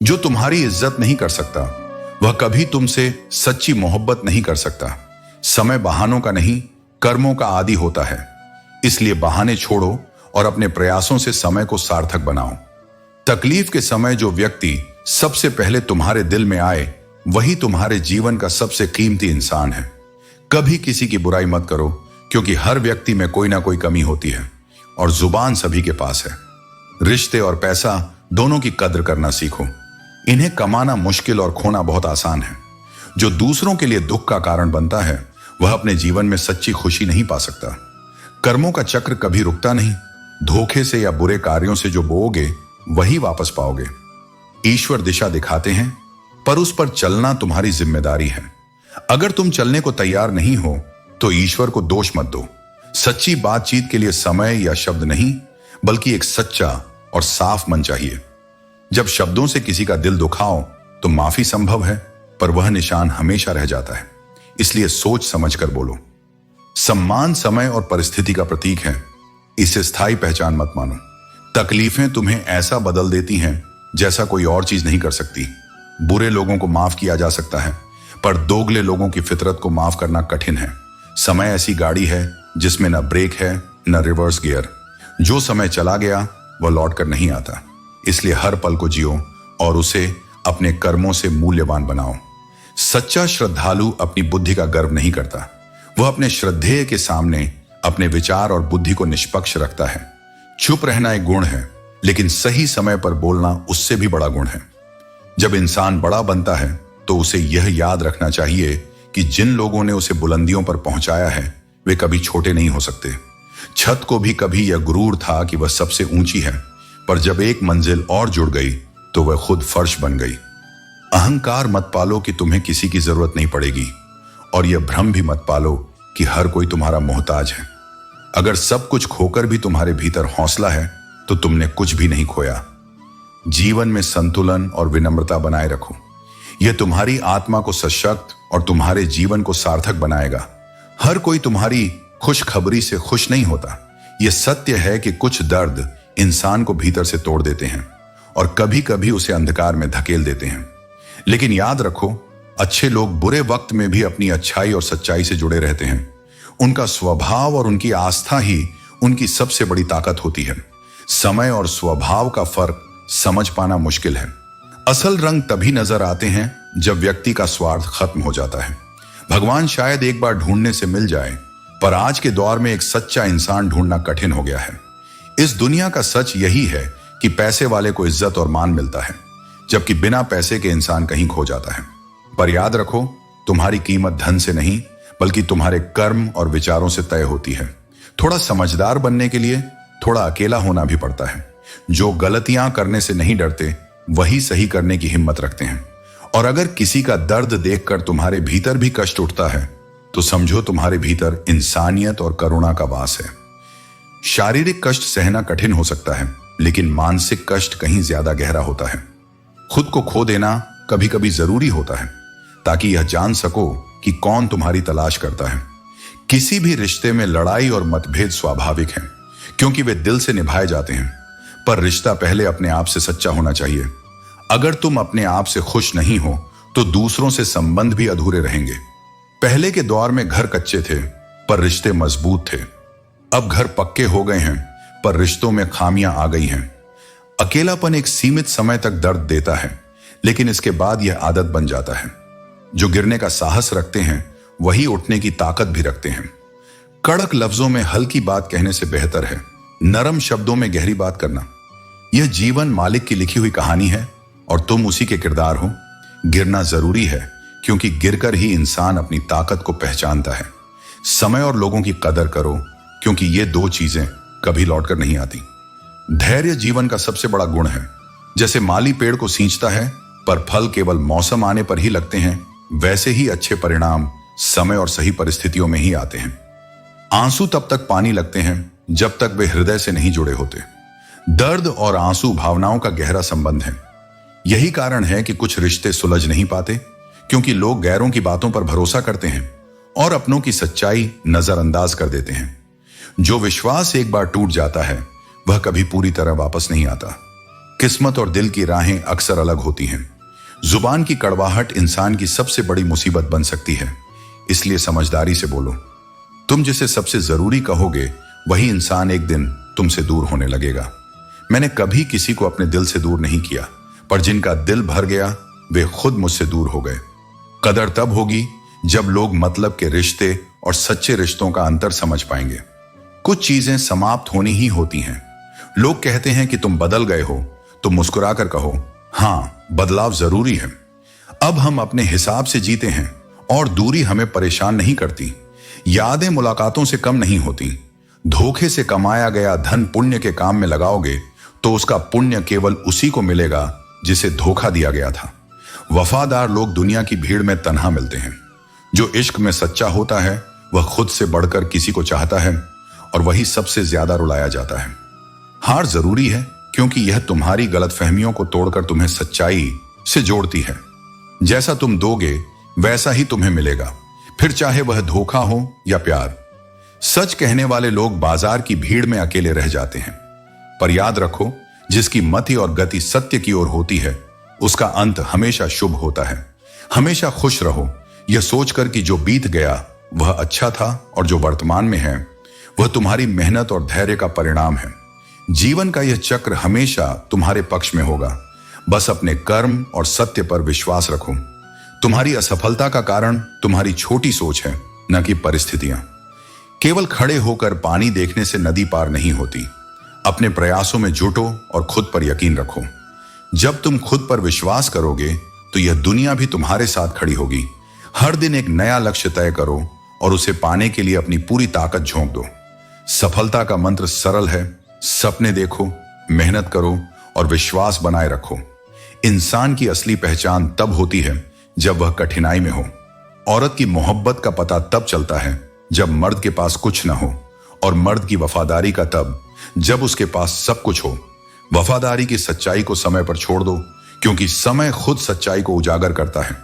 जो तुम्हारी इज्जत नहीं कर सकता वह कभी तुमसे सच्ची मोहब्बत नहीं कर सकता। समय बहानों का नहीं, कर्मों का आदी होता है। इसलिए बहाने छोड़ो और अपने प्रयासों से समय को सार्थक बनाओ। तकलीफ के समय जो व्यक्ति सबसे पहले तुम्हारे दिल में आए वही तुम्हारे जीवन का सबसे कीमती इंसान है। कभी किसी की बुराई मत करो, क्योंकि हर व्यक्ति में कोई ना कोई कमी होती है और जुबान सभी के पास है। रिश्ते और पैसा दोनों की कद्र करना सीखो। इन्हें कमाना मुश्किल और खोना बहुत आसान है। जो दूसरों के लिए दुख का कारण बनता है वह अपने जीवन में सच्ची खुशी नहीं पा सकता। कर्मों का चक्र कभी रुकता नहीं। धोखे से या बुरे कार्यों से जो बोओगे वही वापस पाओगे। ईश्वर दिशा दिखाते हैं, पर उस पर चलना तुम्हारी जिम्मेदारी है। अगर तुम चलने को तैयार नहीं हो तो ईश्वर को दोष मत दो। सच्ची बातचीत के लिए समय या शब्द नहीं, बल्कि एक सच्चा और साफ मन चाहिए। जब शब्दों से किसी का दिल दुखाओ तो माफी संभव है, पर वह निशान हमेशा रह जाता है। इसलिए सोच समझकर बोलो। सम्मान समय और परिस्थिति का प्रतीक है, इसे स्थायी पहचान मत मानो। तकलीफें तुम्हें ऐसा बदल देती हैं जैसा कोई और चीज नहीं कर सकती। बुरे लोगों को माफ किया जा सकता है, पर दोगले लोगों की फितरत को माफ करना कठिन है। समय ऐसी गाड़ी है जिसमें न ब्रेक है न रिवर्स गियर। जो समय चला गया वह लौट कर नहीं आता। इसलिए हर पल को जियो और उसे अपने कर्मों से मूल्यवान बनाओ। सच्चा श्रद्धालु अपनी बुद्धि का गर्व नहीं करता। वह अपने श्रद्धेय के सामने अपने विचार और बुद्धि को निष्पक्ष रखता है। चुप रहना एक गुण है, लेकिन सही समय पर बोलना उससे भी बड़ा गुण है। जब इंसान बड़ा बनता है तो उसे यह याद रखना चाहिए कि जिन लोगों ने उसे बुलंदियों पर पहुंचाया है वे कभी छोटे नहीं हो सकते। छत को भी कभी यह गुरूर था कि वह सबसे ऊंची है, पर जब एक मंजिल और जुड़ गई तो वह खुद फर्श बन गई। अहंकार मत पालो कि तुम्हें किसी की जरूरत नहीं पड़ेगी, और यह भ्रम भी मत पालो कि हर कोई तुम्हारा मोहताज है। अगर सब कुछ खोकर भी तुम्हारे भीतर हौसला है तो तुमने कुछ भी नहीं खोया। जीवन में संतुलन और विनम्रता बनाए रखो। यह तुम्हारी आत्मा को सशक्त और तुम्हारे जीवन को सार्थक बनाएगा। हर कोई तुम्हारी खुशखबरी से खुश नहीं होता। यह सत्य है कि कुछ दर्द इंसान को भीतर से तोड़ देते हैं और कभी कभी उसे अंधकार में धकेल देते हैं। लेकिन याद रखो, अच्छे लोग बुरे वक्त में भी अपनी अच्छाई और सच्चाई से जुड़े रहते हैं। उनका स्वभाव और उनकी आस्था ही उनकी सबसे बड़ी ताकत होती है। समय और स्वभाव का फर्क समझ पाना मुश्किल है। असल रंग तभी नजर आते हैं जब व्यक्ति का स्वार्थ खत्म हो जाता है। भगवान शायद एक बार ढूंढने से मिल जाए, पर आज के दौर में एक सच्चा इंसान ढूंढना कठिन हो गया है। इस दुनिया का सच यही है कि पैसे वाले को इज्जत और मान मिलता है, जबकि बिना पैसे के इंसान कहीं खो जाता है। पर याद रखो, तुम्हारी कीमत धन से नहीं बल्कि तुम्हारे कर्म और विचारों से तय होती है। थोड़ा समझदार बनने के लिए थोड़ा अकेला होना भी पड़ता है। जो गलतियां करने से नहीं डरते वही सही करने की हिम्मत रखते हैं। और अगर किसी का दर्द देखकर तुम्हारे भीतर भी कष्ट उठता है तो समझो तुम्हारे भीतर इंसानियत और करुणा का वास है। शारीरिक कष्ट सहना कठिन हो सकता है, लेकिन मानसिक कष्ट कहीं ज्यादा गहरा होता है। खुद को खो देना कभी कभी जरूरी होता है, ताकि यह जान सको कि कौन तुम्हारी तलाश करता है। किसी भी रिश्ते में लड़ाई और मतभेद स्वाभाविक है, क्योंकि वे दिल से निभाए जाते हैं। पर रिश्ता पहले अपने आप से सच्चा होना चाहिए। अगर तुम अपने आप से खुश नहीं हो तो दूसरों से संबंध भी अधूरे रहेंगे। पहले के दौर में घर कच्चे थे पर रिश्ते मजबूत थे। अब घर पक्के हो गए हैं पर रिश्तों में खामियां आ गई हैं। अकेलापन एक सीमित समय तक दर्द देता है, लेकिन इसके बाद यह आदत बन जाता है। जो गिरने का साहस रखते हैं वही उठने की ताकत भी रखते हैं। कड़क लफ्जों में हल्की बात कहने से बेहतर है नरम शब्दों में गहरी बात करना। यह जीवन मालिक की लिखी हुई कहानी है और तुम उसी के किरदार हो। गिरना जरूरी है, क्योंकि गिरकर ही इंसान अपनी ताकत को पहचानता है। समय और लोगों की कदर करो, क्योंकि ये दो चीजें कभी लौटकर नहीं आती। धैर्य जीवन का सबसे बड़ा गुण है। जैसे माली पेड़ को सींचता है पर फल केवल मौसम आने पर ही लगते हैं, वैसे ही अच्छे परिणाम समय और सही परिस्थितियों में ही आते हैं। आंसू तब तक पानी लगते हैं जब तक वे हृदय से नहीं जुड़े होते। दर्द और आंसू भावनाओं का गहरा संबंध है। यही कारण है कि कुछ रिश्ते सुलझ नहीं पाते, क्योंकि लोग गैरों की बातों पर भरोसा करते हैं और अपनों की सच्चाई नजरअंदाज कर देते हैं। जो विश्वास एक बार टूट जाता है वह कभी पूरी तरह वापस नहीं आता। किस्मत और दिल की राहें अक्सर अलग होती हैं। जुबान की कड़वाहट इंसान की सबसे बड़ी मुसीबत बन सकती है, इसलिए समझदारी से बोलो। तुम जिसे सबसे जरूरी कहोगे वही इंसान एक दिन तुमसे दूर होने लगेगा। मैंने कभी किसी को अपने दिल से दूर नहीं किया, पर जिनका दिल भर गया वे खुद मुझसे दूर हो गए। कदर तब होगी जब लोग मतलब के रिश्ते और सच्चे रिश्तों का अंतर समझ पाएंगे। कुछ चीजें समाप्त होनी ही होती हैं। लोग कहते हैं कि तुम बदल गए हो, तो मुस्कुराकर कहो, हाँ, बदलाव जरूरी है। अब हम अपने हिसाब से जीते हैं और दूरी हमें परेशान नहीं करती। यादें मुलाकातों से कम नहीं होती। धोखे से कमाया गया धन पुण्य के काम में लगाओगे तो उसका पुण्य केवल उसी को मिलेगा जिसे धोखा दिया गया था। वफादार लोग दुनिया की भीड़ में तन्हा मिलते हैं। जो इश्क में सच्चा होता है वह खुद से बढ़कर किसी को चाहता है और वही सबसे ज्यादा रुलाया जाता है। हार जरूरी है क्योंकि यह तुम्हारी गलतफहमियों को तोड़कर तुम्हें सच्चाई से जोड़ती है। जैसा तुम दोगे वैसा ही तुम्हें मिलेगा, फिर चाहे वह धोखा हो या प्यार। सच कहने वाले लोग बाजार की भीड़ में अकेले रह जाते हैं, पर याद रखो, जिसकी मति और गति सत्य की ओर होती है उसका अंत हमेशा शुभ होता है। हमेशा खुश रहो, यह सोचकर कि जो बीत गया वह अच्छा था और जो वर्तमान में है वह तुम्हारी मेहनत और धैर्य का परिणाम है। जीवन का यह चक्र हमेशा तुम्हारे पक्ष में होगा। बस अपने कर्म और सत्य पर विश्वास रखो। तुम्हारी असफलता का कारण तुम्हारी छोटी सोच है, न कि परिस्थितियां। केवल खड़े होकर पानी देखने से नदी पार नहीं होती। अपने प्रयासों में जुटो और खुद पर यकीन रखो। जब तुम खुद पर विश्वास करोगे तो यह दुनिया भी तुम्हारे साथ खड़ी होगी। हर दिन एक नया लक्ष्य तय करो और उसे पाने के लिए अपनी पूरी ताकत झोंक दो। सफलता का मंत्र सरल है, सपने देखो, मेहनत करो और विश्वास बनाए रखो। इंसान की असली पहचान तब होती है जब वह कठिनाई में हो। औरत की मोहब्बत का पता तब चलता है जब मर्द के पास कुछ न हो, और मर्द की वफादारी का तब जब उसके पास सब कुछ हो। वफादारी की सच्चाई को समय पर छोड़ दो, क्योंकि समय खुद सच्चाई को उजागर करता है।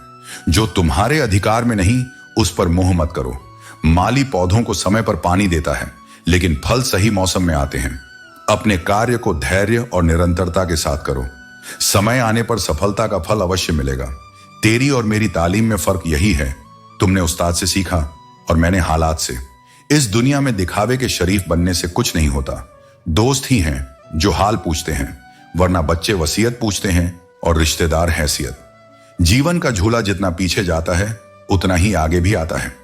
जो तुम्हारे अधिकार में नहीं उस पर मोह मत करो। माली पौधों को समय पर पानी देता है, लेकिन फल सही मौसम में आते हैं। अपने कार्य को धैर्य और निरंतरता के साथ करो। समय आने पर सफलता का फल अवश्य मिलेगा। तेरी और मेरी तालीम में फर्क यही है, तुमने उस्ताद से सीखा और मैंने हालात से। इस दुनिया में दिखावे के शरीफ बनने से कुछ नहीं होता। दोस्त ही हैं जो हाल पूछते हैं, वरना बच्चे वसीयत पूछते हैं और रिश्तेदार हैसियत। जीवन का झूला जितना पीछे जाता है उतना ही आगे भी आता है।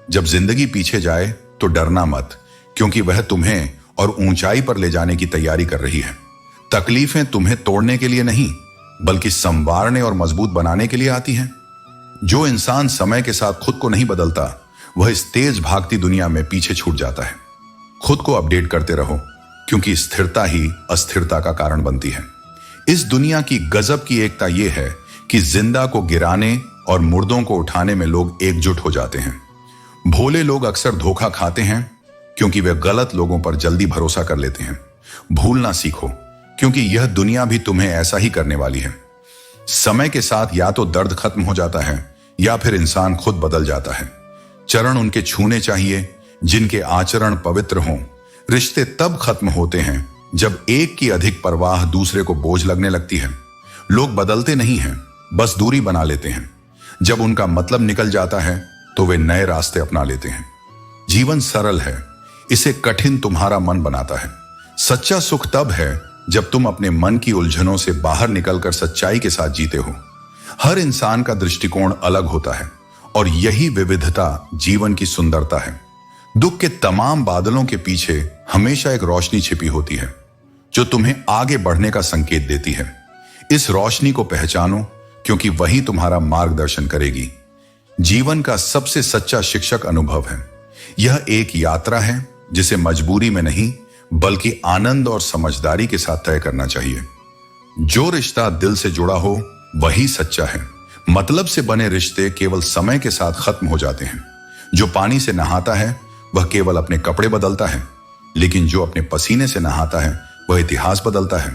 जब जिंदगी पीछे जाए तो डरना मत, क्योंकि वह तुम्हें और ऊंचाई पर ले जाने की तैयारी कर रही है। तकलीफें तुम्हें तोड़ने के लिए नहीं, बल्कि संवारने और मजबूत बनाने के लिए आती हैं। जो इंसान समय के साथ खुद को नहीं बदलता वह इस तेज भागती दुनिया में पीछे छूट जाता है। खुद को अपडेट करते रहो, क्योंकि स्थिरता ही अस्थिरता का कारण बनती है। इस दुनिया की गजब की एकता यह है कि जिंदा को गिराने और मुर्दों को उठाने में लोग एकजुट हो जाते हैं। भोले लोग अक्सर धोखा खाते हैं क्योंकि वे गलत लोगों पर जल्दी भरोसा कर लेते हैं। भूलना सीखो, क्योंकि यह दुनिया भी तुम्हें ऐसा ही करने वाली है। समय के साथ या तो दर्द खत्म हो जाता है या फिर इंसान खुद बदल जाता है। चरण उनके छूने चाहिए जिनके आचरण पवित्र हों। रिश्ते तब खत्म होते हैं जब एक की अधिक परवाह दूसरे को बोझ लगने लगती है। लोग बदलते नहीं हैं, बस दूरी बना लेते हैं। जब उनका मतलब निकल जाता है तो वे नए रास्ते अपना लेते हैं। जीवन सरल है, इसे कठिन तुम्हारा मन बनाता है। सच्चा सुख तब है जब तुम अपने मन की उलझनों से बाहर निकलकर सच्चाई के साथ जीते हो। हर इंसान का दृष्टिकोण अलग होता है और यही विविधता जीवन की सुंदरता है। दुख के तमाम बादलों के पीछे हमेशा एक रोशनी छिपी होती है जो तुम्हें आगे बढ़ने का संकेत देती है। इस रोशनी को पहचानो, क्योंकि वही तुम्हारा मार्गदर्शन करेगी। जीवन का सबसे सच्चा शिक्षक अनुभव है। यह एक यात्रा है जिसे मजबूरी में नहीं बल्कि आनंद और समझदारी के साथ तय करना चाहिए। जो रिश्ता दिल से जुड़ा हो वही सच्चा है। मतलब से बने रिश्ते केवल समय के साथ खत्म हो जाते हैं। जो पानी से नहाता है वह केवल अपने कपड़े बदलता है, लेकिन जो अपने पसीने से नहाता है वह इतिहास बदलता है।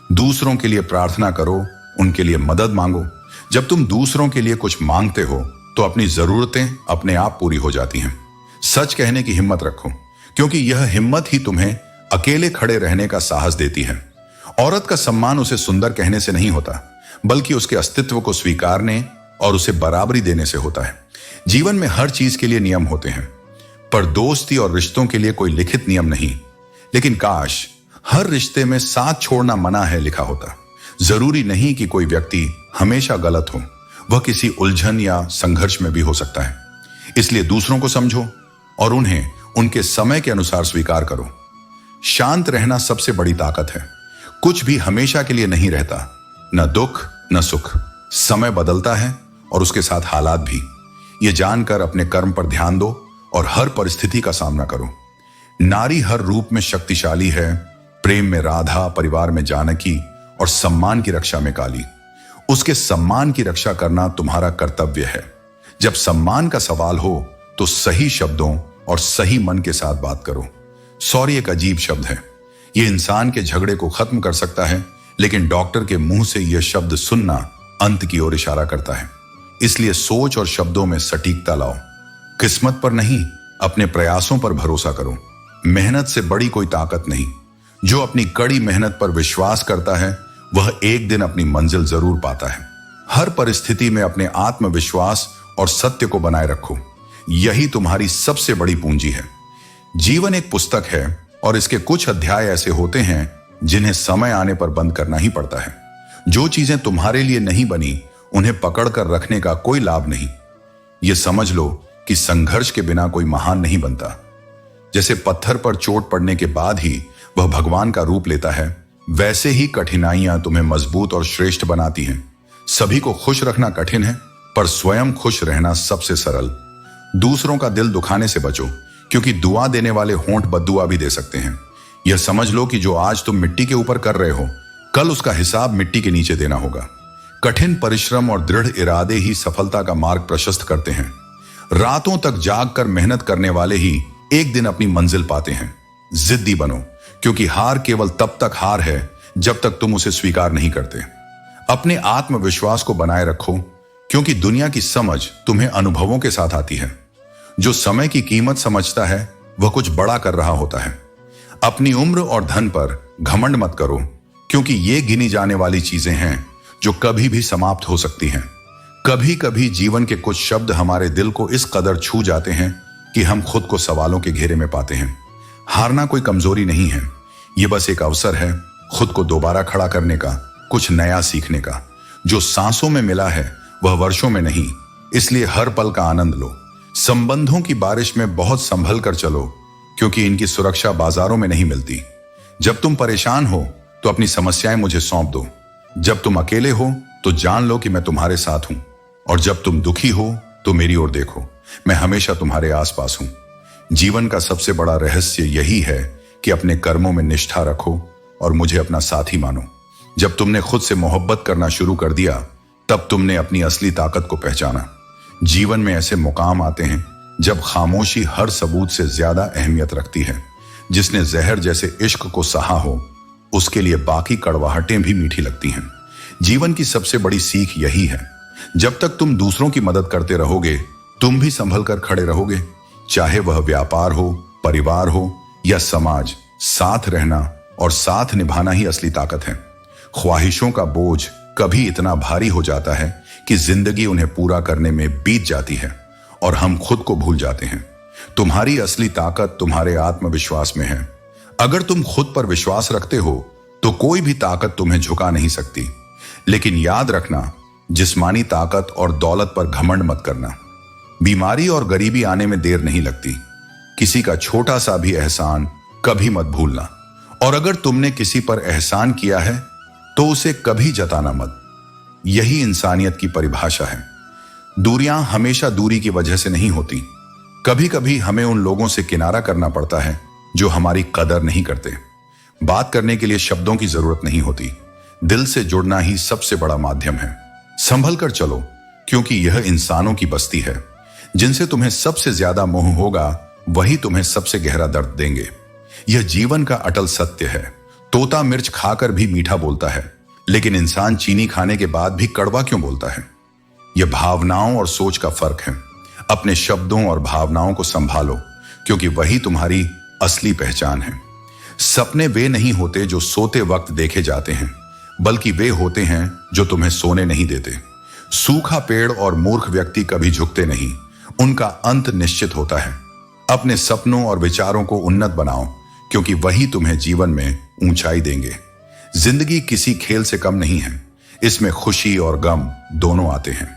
दूसरों के लिए प्रार्थना करो, उनके लिए मदद मांगो। जब तुम दूसरों के लिए कुछ मांगते हो तो अपनी जरूरतें अपने आप पूरी हो जाती हैं। सच कहने की हिम्मत रखो, क्योंकि यह हिम्मत ही तुम्हें अकेले खड़े रहने का साहस देती है। औरत का सम्मान उसे सुंदर कहने से नहीं होता, बल्कि उसके अस्तित्व को स्वीकारने और उसे बराबरी देने से होता है। जीवन में हर चीज के लिए नियम होते हैं, पर दोस्ती और रिश्तों के लिए कोई लिखित नियम नहीं। लेकिन काश हर रिश्ते में साथ छोड़ना मना है लिखा होता। जरूरी नहीं कि कोई व्यक्ति हमेशा गलत हो, वह किसी उलझन या संघर्ष में भी हो सकता है। इसलिए दूसरों को समझो और उन्हें उनके समय के अनुसार स्वीकार करो। शांत रहना सबसे बड़ी ताकत है। कुछ भी हमेशा के लिए नहीं रहता, न दुख न सुख। समय बदलता है और उसके साथ हालात भी। ये जानकर अपने कर्म पर ध्यान दो और हर परिस्थिति का सामना करो। नारी हर रूप में शक्तिशाली है, प्रेम में राधा, परिवार में जानकी और सम्मान की रक्षा में काली। उसके सम्मान की रक्षा करना तुम्हारा कर्तव्य है। जब सम्मान का सवाल हो तो सही शब्दों और सही मन के साथ बात करो। सॉरी एक अजीब शब्द है, ये इंसान के झगड़े को खत्म कर सकता है, लेकिन डॉक्टर के मुंह से यह शब्द सुनना अंत की ओर इशारा करता है। इसलिए सोच और शब्दों में सटीकता लाओ। किस्मत पर नहीं, अपने प्रयासों पर भरोसा करो। मेहनत से बड़ी कोई ताकत नहीं। जो अपनी कड़ी मेहनत पर विश्वास करता है वह एक दिन अपनी मंजिल जरूर पाता है। हर परिस्थिति में अपने आत्मविश्वास और सत्य को बनाए रखो। यही तुम्हारी सबसे बड़ी पूंजी है। जीवन एक पुस्तक है और इसके कुछ अध्याय ऐसे होते हैं जिन्हें समय आने पर बंद करना ही पड़ता है। जो चीजें तुम्हारे लिए नहीं बनी उन्हें पकड़ कर रखने का कोई लाभ नहीं। यह समझ लो कि संघर्ष के बिना कोई महान नहीं बनता। जैसे पत्थर पर चोट पड़ने के बाद ही वह भगवान का रूप लेता है, वैसे ही कठिनाइयां तुम्हें मजबूत और श्रेष्ठ बनाती हैं। सभी को खुश रखना कठिन है, पर स्वयं खुश रहना सबसे सरल। दूसरों का दिल दुखाने से बचो, क्योंकि दुआ देने वाले होंठ बद्दुआ भी दे सकते हैं। यह समझ लो कि जो आज तुम मिट्टी के ऊपर कर रहे हो, कल उसका हिसाब मिट्टी के नीचे देना होगा। कठिन परिश्रम और दृढ़ इरादे ही सफलता का मार्ग प्रशस्त करते हैं। रातों तक जाग कर मेहनत करने वाले ही एक दिन अपनी मंजिल पाते हैं। जिद्दी बनो, क्योंकि हार केवल तब तक हार है जब तक तुम उसे स्वीकार नहीं करते। अपने आत्मविश्वास को बनाए रखो, क्योंकि दुनिया की समझ तुम्हें अनुभवों के साथ आती है। जो समय की कीमत समझता है वह कुछ बड़ा कर रहा होता है। अपनी उम्र और धन पर घमंड मत करो, क्योंकि ये गिनी जाने वाली चीजें हैं जो कभी भी समाप्त हो सकती हैं। कभी कभी जीवन के कुछ शब्द हमारे दिल को इस कदर छू जाते हैं कि हम खुद को सवालों के घेरे में पाते हैं। हारना कोई कमजोरी नहीं है, ये बस एक अवसर है खुद को दोबारा खड़ा करने का, कुछ नया सीखने का। जो सांसों में मिला है वह वर्षों में नहीं, इसलिए हर पल का आनंद लो। संबंधों की बारिश में बहुत संभल कर चलो, क्योंकि इनकी सुरक्षा बाजारों में नहीं मिलती। जब तुम परेशान हो तो अपनी समस्याएं मुझे सौंप दो। जब तुम अकेले हो तो जान लो कि मैं तुम्हारे साथ हूं, और जब तुम दुखी हो तो मेरी ओर देखो, मैं हमेशा तुम्हारे आसपास हूं। जीवन का सबसे बड़ा रहस्य यही है कि अपने कर्मों में निष्ठा रखो और मुझे अपना साथी मानो। जब तुमने खुद से मोहब्बत करना शुरू कर दिया, तब तुमने अपनी असली ताकत को पहचाना। जीवन में ऐसे मुकाम आते हैं जब खामोशी हर सबूत से ज्यादा अहमियत रखती है। जिसने जहर जैसे इश्क को सहा हो, उसके लिए बाकी कड़वाहटें भी मीठी लगती हैं। जीवन की सबसे बड़ी सीख यही है, जब तक तुम दूसरों की मदद करते रहोगे, तुम भी संभल कर खड़े रहोगे। चाहे वह व्यापार हो, परिवार हो या समाज, साथ रहना और साथ निभाना ही असली ताकत है। ख्वाहिशों का बोझ कभी इतना भारी हो जाता है कि जिंदगी उन्हें पूरा करने में बीत जाती है और हम खुद को भूल जाते हैं। तुम्हारी असली ताकत तुम्हारे आत्मविश्वास में है। अगर तुम खुद पर विश्वास रखते हो तो कोई भी ताकत तुम्हें झुका नहीं सकती। लेकिन याद रखना, जिस्मानी ताकत और दौलत पर घमंड मत करना। बीमारी और गरीबी आने में देर नहीं लगती। किसी का छोटा सा भी एहसान कभी मत भूलना, और अगर तुमने किसी पर एहसान किया है तो उसे कभी जताना मत। यही इंसानियत की परिभाषा है। दूरियां हमेशा दूरी की वजह से नहीं होती। कभी कभी हमें उन लोगों से किनारा करना पड़ता है जो हमारी कदर नहीं करते। बात करने के लिए शब्दों की जरूरत नहीं होती, दिल से जुड़ना ही सबसे बड़ा माध्यम है। संभल कर चलो, क्योंकि यह इंसानों की बस्ती है। जिनसे तुम्हें सबसे ज्यादा मोह होगा वही तुम्हें सबसे गहरा दर्द देंगे। यह जीवन का अटल सत्य है। तोता मिर्च खाकर भी मीठा बोलता है, लेकिन इंसान चीनी खाने के बाद भी कड़वा क्यों बोलता है? यह भावनाओं और सोच का फर्क है। अपने शब्दों और भावनाओं को संभालो, क्योंकि वही तुम्हारी असली पहचान है। सपने वे नहीं होते जो सोते वक्त देखे जाते हैं, बल्कि वे होते हैं जो तुम्हें सोने नहीं देते। सूखा पेड़ और मूर्ख व्यक्ति कभी झुकते नहीं, उनका अंत निश्चित होता है। अपने सपनों और विचारों को उन्नत बनाओ, क्योंकि वही तुम्हें जीवन में ऊंचाई देंगे। जिंदगी किसी खेल से कम नहीं है, इसमें खुशी और गम दोनों आते हैं।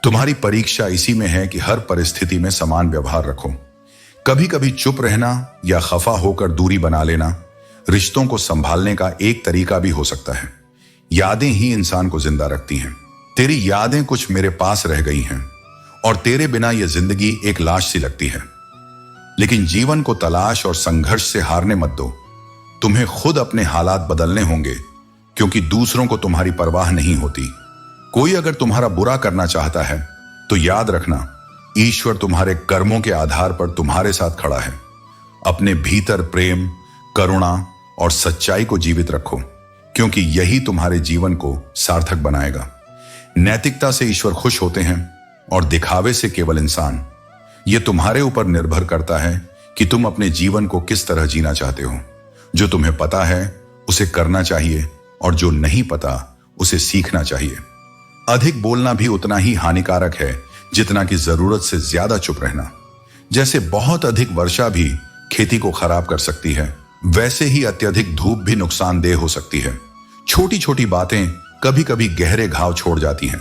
तुम्हारी परीक्षा इसी में है कि हर परिस्थिति में समान व्यवहार रखो। कभी कभी चुप रहना या खफा होकर दूरी बना लेना रिश्तों को संभालने का एक तरीका भी हो सकता है। यादें ही इंसान को जिंदा रखती हैं। तेरी यादें कुछ मेरे पास रह गई हैं और तेरे बिना यह जिंदगी एक लाश सी लगती है। लेकिन जीवन को तलाश और संघर्ष से हारने मत दो। तुम्हें खुद अपने हालात बदलने होंगे, क्योंकि दूसरों को तुम्हारी परवाह नहीं होती। कोई अगर तुम्हारा बुरा करना चाहता है तो याद रखना, ईश्वर तुम्हारे कर्मों के आधार पर तुम्हारे साथ खड़ा है। अपने भीतर प्रेम, करुणा और सच्चाई को जीवित रखो, क्योंकि यही तुम्हारे जीवन को सार्थक बनाएगा। नैतिकता से ईश्वर खुश होते हैं और दिखावे से केवल इंसान। यह तुम्हारे ऊपर निर्भर करता है कि तुम अपने जीवन को किस तरह जीना चाहते हो। जो तुम्हें पता है उसे करना चाहिए, और जो नहीं पता उसे सीखना चाहिए। अधिक बोलना भी उतना ही हानिकारक है जितना कि जरूरत से ज्यादा चुप रहना। जैसे बहुत अधिक वर्षा भी खेती को खराब कर सकती है, वैसे ही अत्यधिक धूप भी नुकसानदेह हो सकती है। छोटी छोटी बातें कभी कभी गहरे घाव छोड़ जाती हैं,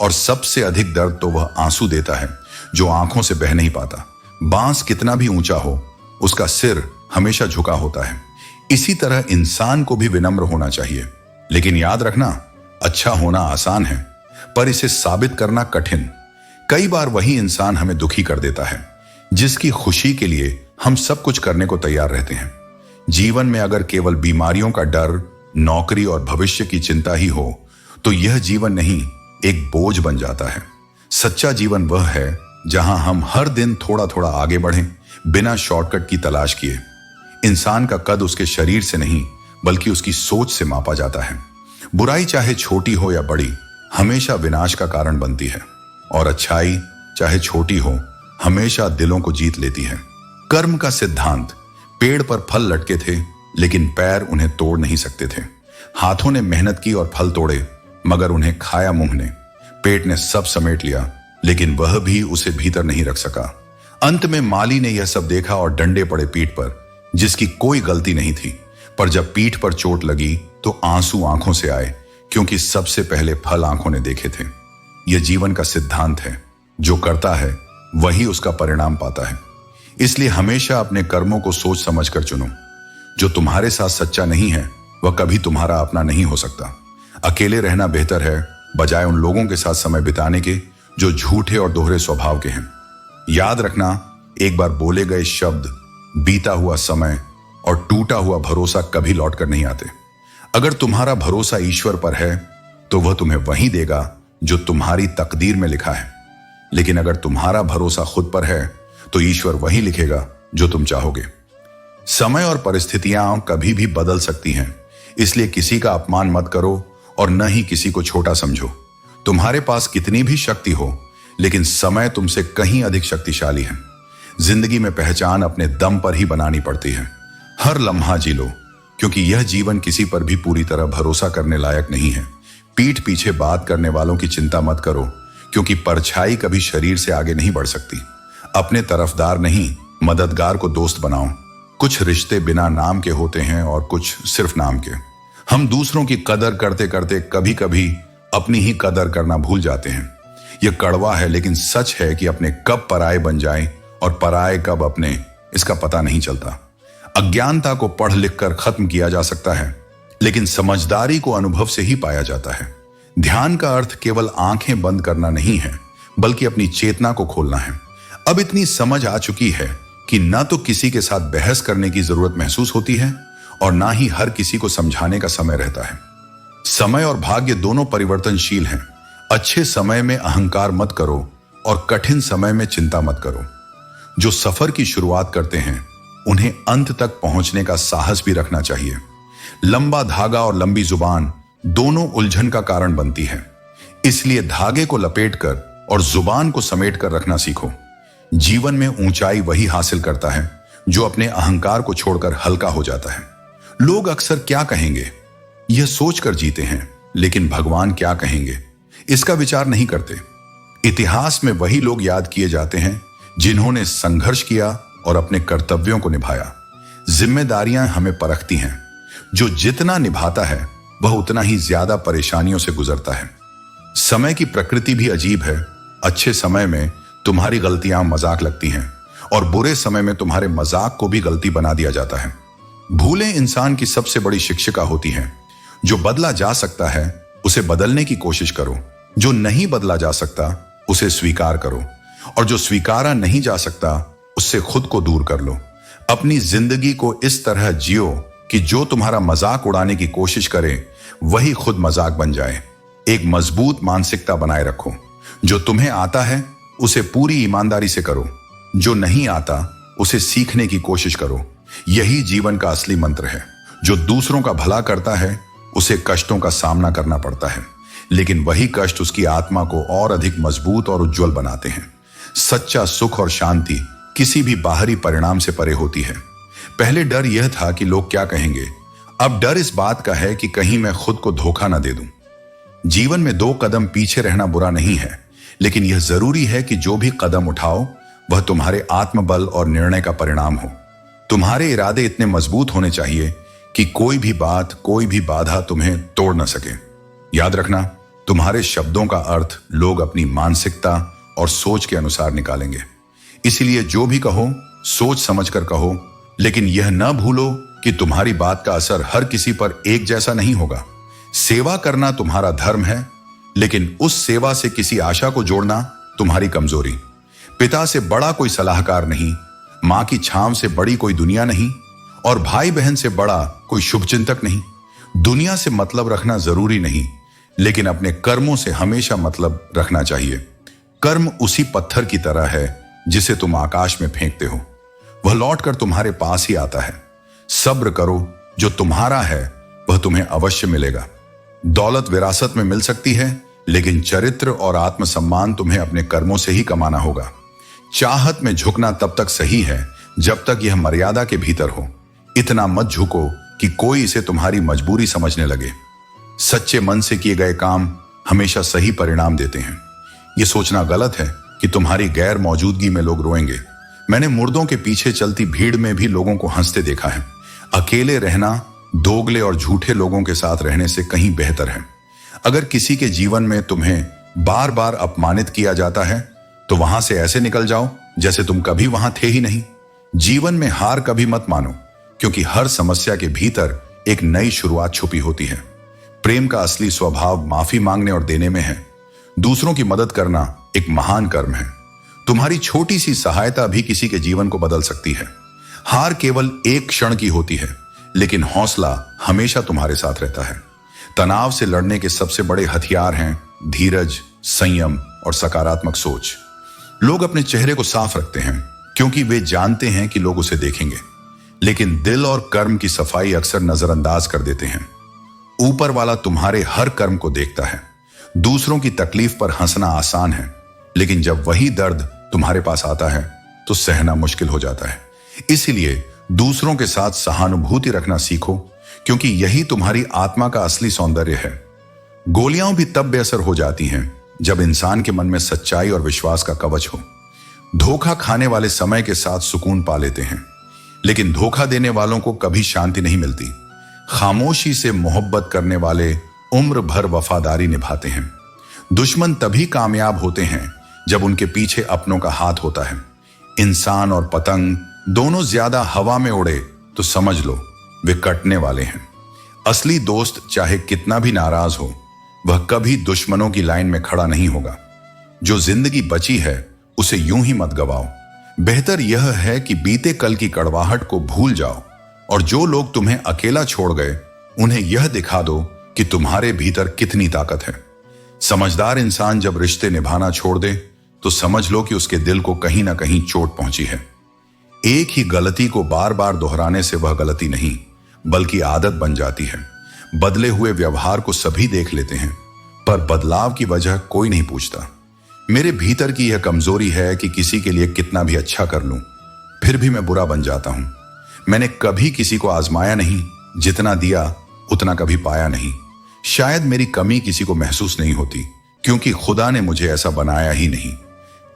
और सबसे अधिक दर्द तो वह आंसू देता है जो आंखों से बह नहीं पाता। बांस कितना भी ऊंचा हो, उसका सिर हमेशा झुका होता है। इसी तरह इंसान को भी विनम्र होना चाहिए। लेकिन याद रखना, अच्छा होना आसान है, पर इसे साबित करना कठिन। कई बार वही इंसान हमें दुखी कर देता है जिसकी खुशी के लिए हम सब कुछ करने को तैयार रहते हैं। जीवन में अगर केवल बीमारियों का डर, नौकरी और भविष्य की चिंता ही हो तो यह जीवन नहीं, एक बोझ बन जाता है। सच्चा जीवन वह है जहां हम हर दिन थोड़ा थोड़ा आगे बढ़ें, बिना शॉर्टकट की तलाश किए। इंसान का कद उसके शरीर से नहीं, बल्कि उसकी सोच से मापा जाता है। बुराई चाहे छोटी हो या बड़ी, हमेशा विनाश का कारण बनती है, और अच्छाई चाहे छोटी हो, हमेशा दिलों को जीत लेती है। कर्म का सिद्धांत, पेड़ पर फल लटके थे लेकिन पैर उन्हें तोड़ नहीं सकते थे। हाथों ने मेहनत की और फल तोड़े, मगर उन्हें खाया मुंह ने। पेट ने सब समेट लिया, लेकिन वह भी उसे भीतर नहीं रख सका। अंत में माली ने यह सब देखा और डंडे पड़े पीठ पर, जिसकी कोई गलती नहीं थी। पर जब पीठ पर चोट लगी तो आंसू आंखों से आए, क्योंकि सबसे पहले फल आंखों ने देखे थे। यह जीवन का सिद्धांत है, जो करता है वही उसका परिणाम पाता है। इसलिए हमेशा अपने कर्मों को सोच समझकर चुनो। जो तुम्हारे साथ सच्चा नहीं है वह कभी तुम्हारा अपना नहीं हो सकता। अकेले रहना बेहतर है, बजाय उन लोगों के साथ समय बिताने के जो झूठे और दोहरे स्वभाव के हैं। याद रखना, एक बार बोले गए शब्द, बीता हुआ समय और टूटा हुआ भरोसा कभी लौट कर नहीं आते। अगर तुम्हारा भरोसा ईश्वर पर है तो वह तुम्हें वही देगा जो तुम्हारी तकदीर में लिखा है। लेकिन अगर तुम्हारा भरोसा खुद पर है तो ईश्वर वही लिखेगा जो तुम चाहोगे। समय और परिस्थितियां कभी भी बदल सकती हैं, इसलिए किसी का अपमान मत करो और न ही किसी को छोटा समझो। तुम्हारे पास कितनी भी शक्ति हो, लेकिन समय तुमसे कहीं अधिक शक्तिशाली है। जिंदगी में पहचान अपने दम पर ही बनानी पड़ती है। हर लम्हा जी लो, क्योंकि यह जीवन किसी पर भी पूरी तरह भरोसा करने लायक नहीं है। पीठ पीछे बात करने वालों की चिंता मत करो, क्योंकि परछाई कभी शरीर से आगे नहीं बढ़ सकती। अपने तरफदार नहीं, मददगार को दोस्त बनाओ। कुछ रिश्ते बिना नाम के होते हैं और कुछ सिर्फ नाम के। हम दूसरों की कदर करते करते कभी कभी अपनी ही कदर करना भूल जाते हैं। यह कड़वा है, लेकिन सच है कि अपने कब पराये बन जाएं और पराये कब अपने, इसका पता नहीं चलता। अज्ञानता को पढ़ लिख कर खत्म किया जा सकता है, लेकिन समझदारी को अनुभव से ही पाया जाता है। ध्यान का अर्थ केवल आंखें बंद करना नहीं है, बल्कि अपनी चेतना को खोलना है। अब इतनी समझ आ चुकी है कि न तो किसी के साथ बहस करने की जरूरत महसूस होती है और ना ही हर किसी को समझाने का समय रहता है। समय और भाग्य दोनों परिवर्तनशील हैं। अच्छे समय में अहंकार मत करो और कठिन समय में चिंता मत करो। जो सफर की शुरुआत करते हैं उन्हें अंत तक पहुंचने का साहस भी रखना चाहिए। लंबा धागा और लंबी जुबान दोनों उलझन का कारण बनती है, इसलिए धागे को लपेटकर और जुबान को समेटकर रखना सीखो। जीवन में ऊंचाई वही हासिल करता है जो अपने अहंकार को छोड़कर हल्का हो जाता है। लोग अक्सर क्या कहेंगे यह सोचकर जीते हैं, लेकिन भगवान क्या कहेंगे इसका विचार नहीं करते। इतिहास में वही लोग याद किए जाते हैं जिन्होंने संघर्ष किया और अपने कर्तव्यों को निभाया। जिम्मेदारियां हमें परखती हैं। जो जितना निभाता है वह उतना ही ज्यादा परेशानियों से गुजरता है। समय की प्रकृति भी अजीब है। अच्छे समय में तुम्हारी गलतियां मजाक लगती हैं और बुरे समय में तुम्हारे मजाक को भी गलती बना दिया जाता है। भूलें इंसान की सबसे बड़ी शिक्षिका होती हैं। जो बदला जा सकता है उसे बदलने की कोशिश करो, जो नहीं बदला जा सकता उसे स्वीकार करो, और जो स्वीकारा नहीं जा सकता उससे खुद को दूर कर लो। अपनी जिंदगी को इस तरह जियो कि जो तुम्हारा मजाक उड़ाने की कोशिश करे वही खुद मजाक बन जाए। एक मजबूत मानसिकता बनाए रखो। जो तुम्हें आता है उसे पूरी ईमानदारी से करो, जो नहीं आता उसे सीखने की कोशिश करो। यही जीवन का असली मंत्र है। जो दूसरों का भला करता है उसे कष्टों का सामना करना पड़ता है, लेकिन वही कष्ट उसकी आत्मा को और अधिक मजबूत और उज्जवल बनाते हैं। सच्चा सुख और शांति किसी भी बाहरी परिणाम से परे होती है। पहले डर यह था कि लोग क्या कहेंगे, अब डर इस बात का है कि कहीं मैं खुद को धोखा ना दे दूं। जीवन में 2 कदम पीछे रहना बुरा नहीं है, लेकिन यह जरूरी है कि जो भी कदम उठाओ वह तुम्हारे आत्मबल और निर्णय का परिणाम हो। तुम्हारे इरादे इतने मजबूत होने चाहिए कि कोई भी बात, कोई भी बाधा तुम्हें तोड़ न सके। याद रखना, तुम्हारे शब्दों का अर्थ लोग अपनी मानसिकता और सोच के अनुसार निकालेंगे। इसीलिए जो भी कहो सोच समझकर कहो, लेकिन यह न भूलो कि तुम्हारी बात का असर हर किसी पर एक जैसा नहीं होगा। सेवा करना तुम्हारा धर्म है, लेकिन उस सेवा से किसी आशा को जोड़ना तुम्हारी कमजोरी। पिता से बड़ा कोई सलाहकार नहीं, मां की छांव से बड़ी कोई दुनिया नहीं, और भाई बहन से बड़ा कोई शुभचिंतक नहीं। दुनिया से मतलब रखना जरूरी नहीं, लेकिन अपने कर्मों से हमेशा मतलब रखना चाहिए। कर्म उसी पत्थर की तरह है जिसे तुम आकाश में फेंकते हो, वह लौटकर तुम्हारे पास ही आता है। सब्र करो, जो तुम्हारा है वह तुम्हें अवश्य मिलेगा। दौलत विरासत में मिल सकती है, लेकिन चरित्र और आत्मसम्मान तुम्हें अपने कर्मों से ही कमाना होगा। चाहत में झुकना तब तक सही है जब तक यह मर्यादा के भीतर हो। इतना मत झुको कि कोई इसे तुम्हारी मजबूरी समझने लगे। सच्चे मन से किए गए काम हमेशा सही परिणाम देते हैं। यह सोचना गलत है कि तुम्हारी गैर मौजूदगी में लोग रोएंगे। मैंने मुर्दों के पीछे चलती भीड़ में भी लोगों को हंसते देखा है। अकेले रहना दोगले और झूठे लोगों के साथ रहने से कहीं बेहतर है। अगर किसी के जीवन में तुम्हें बार बार अपमानित किया जाता है तो वहां से ऐसे निकल जाओ जैसे तुम कभी वहां थे ही नहीं। जीवन में हार कभी मत मानो, क्योंकि हर समस्या के भीतर एक नई शुरुआत छुपी होती है। प्रेम का असली स्वभाव माफी मांगने और देने में है। दूसरों की मदद करना एक महान कर्म है। तुम्हारी छोटी सी सहायता भी किसी के जीवन को बदल सकती है। हार केवल एक क्षण की होती है, लेकिन हौसला हमेशा तुम्हारे साथ रहता है। तनाव से लड़ने के सबसे बड़े हथियार हैं धीरज, संयम और सकारात्मक सोच। लोग अपने चेहरे को साफ रखते हैं क्योंकि वे जानते हैं कि लोग उसे देखेंगे, लेकिन दिल और कर्म की सफाई अक्सर नजरअंदाज कर देते हैं। ऊपर वाला तुम्हारे हर कर्म को देखता है। दूसरों की तकलीफ पर हंसना आसान है, लेकिन जब वही दर्द तुम्हारे पास आता है तो सहना मुश्किल हो जाता है। इसीलिए दूसरों के साथ सहानुभूति रखना सीखो, क्योंकि यही तुम्हारी आत्मा का असली सौंदर्य है। गोलियां भी तब बेअसर हो जाती हैं जब इंसान के मन में सच्चाई और विश्वास का कवच हो। धोखा खाने वाले समय के साथ सुकून पा लेते हैं, लेकिन धोखा देने वालों को कभी शांति नहीं मिलती। खामोशी से मोहब्बत करने वाले उम्र भर वफादारी निभाते हैं। दुश्मन तभी कामयाब होते हैं जब उनके पीछे अपनों का हाथ होता है। इंसान और पतंग दोनों ज्यादा हवा में उड़े तो समझ लो वे कटने वाले हैं। असली दोस्त चाहे कितना भी नाराज हो, वह कभी दुश्मनों की लाइन में खड़ा नहीं होगा। जो जिंदगी बची है उसे यूं ही मत गवाओ। बेहतर यह है कि बीते कल की कड़वाहट को भूल जाओ, और जो लोग तुम्हें अकेला छोड़ गए उन्हें यह दिखा दो कि तुम्हारे भीतर कितनी ताकत है। समझदार इंसान जब रिश्ते निभाना छोड़ दे तो समझ लो कि उसके दिल को कहीं ना कहीं चोट पहुंची है। एक ही गलती को बार बार दोहराने से वह गलती नहीं बल्कि आदत बन जाती है। बदले हुए व्यवहार को सभी देख लेते हैं, पर बदलाव की वजह कोई नहीं पूछता। मेरे भीतर की यह कमजोरी है कि किसी के लिए कितना भी अच्छा कर लूं, फिर भी मैं बुरा बन जाता हूं। मैंने कभी किसी को आजमाया नहीं, जितना दिया उतना कभी पाया नहीं। शायद मेरी कमी किसी को महसूस नहीं होती, क्योंकि खुदा ने मुझे ऐसा बनाया ही नहीं।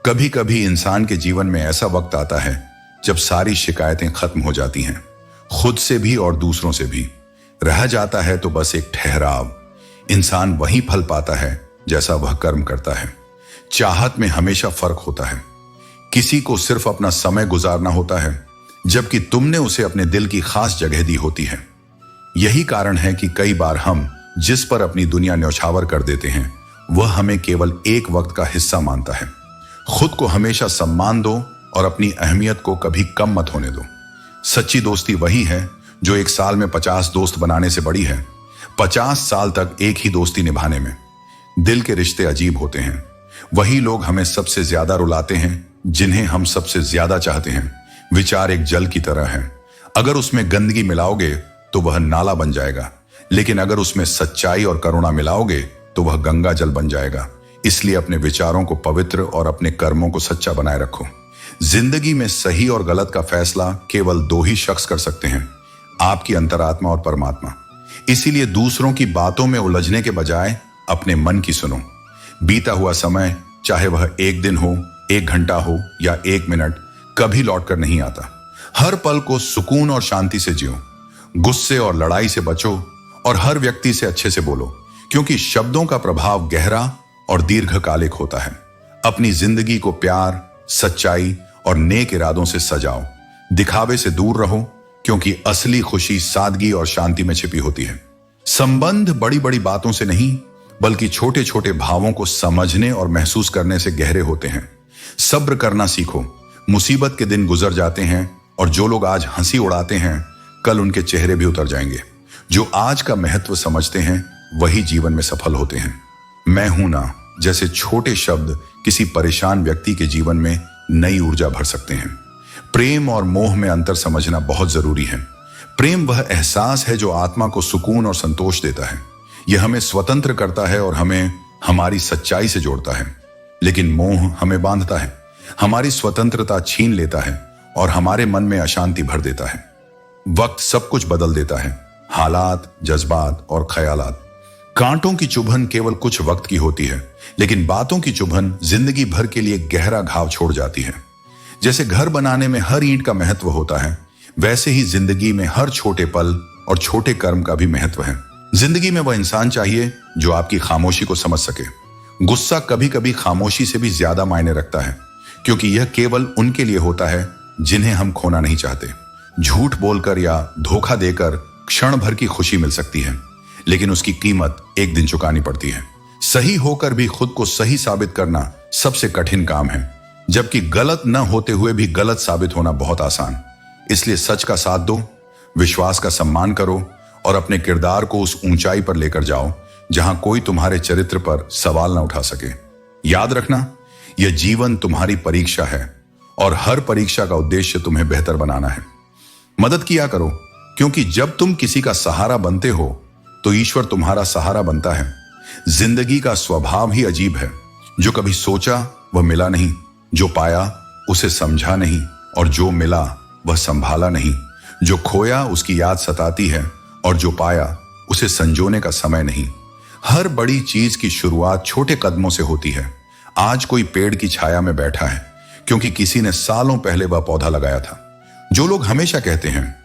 कभी कभी इंसान के जीवन में ऐसा वक्त आता है जब सारी शिकायतें खत्म हो जाती हैं, खुद से भी और दूसरों से भी। रह जाता है तो बस एक ठहराव। इंसान वही फल पाता है जैसा वह कर्म करता है। चाहत में हमेशा फर्क होता है। किसी को सिर्फ अपना समय गुजारना होता है, जबकि तुमने उसे अपने दिल की खास जगह दी होती है। यही कारण है कि कई बार हम जिस पर अपनी दुनिया न्यौछावर कर देते हैं, वह हमें केवल एक वक्त का हिस्सा मानता है। खुद को हमेशा सम्मान दो और अपनी अहमियत को कभी कम मत होने दो। सच्ची दोस्ती वही है जो एक साल में 50 दोस्त बनाने से बड़ी है। 50 साल तक एक ही दोस्ती निभाने में। दिल के रिश्ते अजीब होते हैं। वही लोग हमें सबसे ज्यादा रुलाते हैं जिन्हें हम सबसे ज्यादा चाहते हैं। विचार एक जल की तरह है। अगर उसमें गंदगी मिलाओगे तो वह नाला बन जाएगा, लेकिन अगर उसमें सच्चाई और करुणा मिलाओगे तो वह गंगा जल बन जाएगा। इसलिए अपने विचारों को पवित्र और अपने कर्मों को सच्चा बनाए रखो। जिंदगी में सही और गलत का फैसला केवल 2 ही शख्स कर सकते हैं, आपकी अंतरात्मा और परमात्मा। इसीलिए दूसरों की बातों में उलझने के बजाय अपने मन की सुनो। बीता हुआ समय, चाहे वह 1 दिन हो, 1 घंटा हो या 1 मिनट, कभी लौटकर नहीं आता। हर पल को सुकून और शांति से जियो। गुस्से और लड़ाई से बचो और हर व्यक्ति से अच्छे से बोलो, क्योंकि शब्दों का प्रभाव गहरा और दीर्घकालिक होता है। अपनी जिंदगी को प्यार, सच्चाई और नेक इरादों से सजाओ। दिखावे से दूर रहो, क्योंकि असली खुशी सादगी और शांति में छिपी होती है। संबंध बड़ी बड़ी बातों से नहीं, बल्कि छोटे छोटे भावों को समझने और महसूस करने से गहरे होते हैं। सब्र करना सीखो। मुसीबत के दिन गुजर जाते हैं और जो लोग आज हंसी उड़ाते हैं, कल उनके चेहरे भी उतर जाएंगे। जो आज का महत्व समझते हैं वही जीवन में सफल होते हैं। मैं हूं ना जैसे छोटे शब्द किसी परेशान व्यक्ति के जीवन में नई ऊर्जा भर सकते हैं। प्रेम और मोह में अंतर समझना बहुत जरूरी है। प्रेम वह एहसास है जो आत्मा को सुकून और संतोष देता है। यह हमें स्वतंत्र करता है और हमें हमारी सच्चाई से जोड़ता है। लेकिन मोह हमें बांधता है, हमारी स्वतंत्रता छीन लेता है और हमारे मन में अशांति भर देता है। वक्त सब कुछ बदल देता है, हालात, जज्बात और ख्यालात। कांटों की चुभन केवल कुछ वक्त की होती है, लेकिन बातों की चुभन जिंदगी भर के लिए गहरा घाव छोड़ जाती है। जैसे घर बनाने में हर ईंट का महत्व होता है, वैसे ही जिंदगी में हर छोटे पल और छोटे कर्म का भी महत्व है। जिंदगी में वह इंसान चाहिए जो आपकी खामोशी को समझ सके। गुस्सा कभी कभी खामोशी से भी ज्यादा मायने रखता है, क्योंकि यह केवल उनके लिए होता है जिन्हें हम खोना नहीं चाहते। झूठ बोलकर या धोखा देकर क्षण भर की खुशी मिल सकती है, लेकिन उसकी कीमत एक दिन चुकानी पड़ती है। सही होकर भी खुद को सही साबित करना सबसे कठिन काम है, जबकि गलत न होते हुए भी गलत साबित होना बहुत आसान। इसलिए सच का साथ दो, विश्वास का सम्मान करो और अपने किरदार को उस ऊंचाई पर लेकर जाओ जहां कोई तुम्हारे चरित्र पर सवाल न उठा सके। याद रखना, यह जीवन तुम्हारी परीक्षा है और हर परीक्षा का उद्देश्य तुम्हें बेहतर बनाना है। मदद किया करो, क्योंकि जब तुम किसी का सहारा बनते हो तो ईश्वर तुम्हारा सहारा बनता है। जिंदगी का स्वभाव ही अजीब है। जो कभी सोचा वह मिला नहीं, जो पाया उसे समझा नहीं और जो मिला वह संभाला नहीं। जो खोया उसकी याद सताती है और जो पाया उसे संजोने का समय नहीं। हर बड़ी चीज की शुरुआत छोटे कदमों से होती है। आज कोई पेड़ की छाया में बैठा है क्योंकि किसी ने सालों पहले वह पौधा लगाया था। जो लोग हमेशा कहते हैं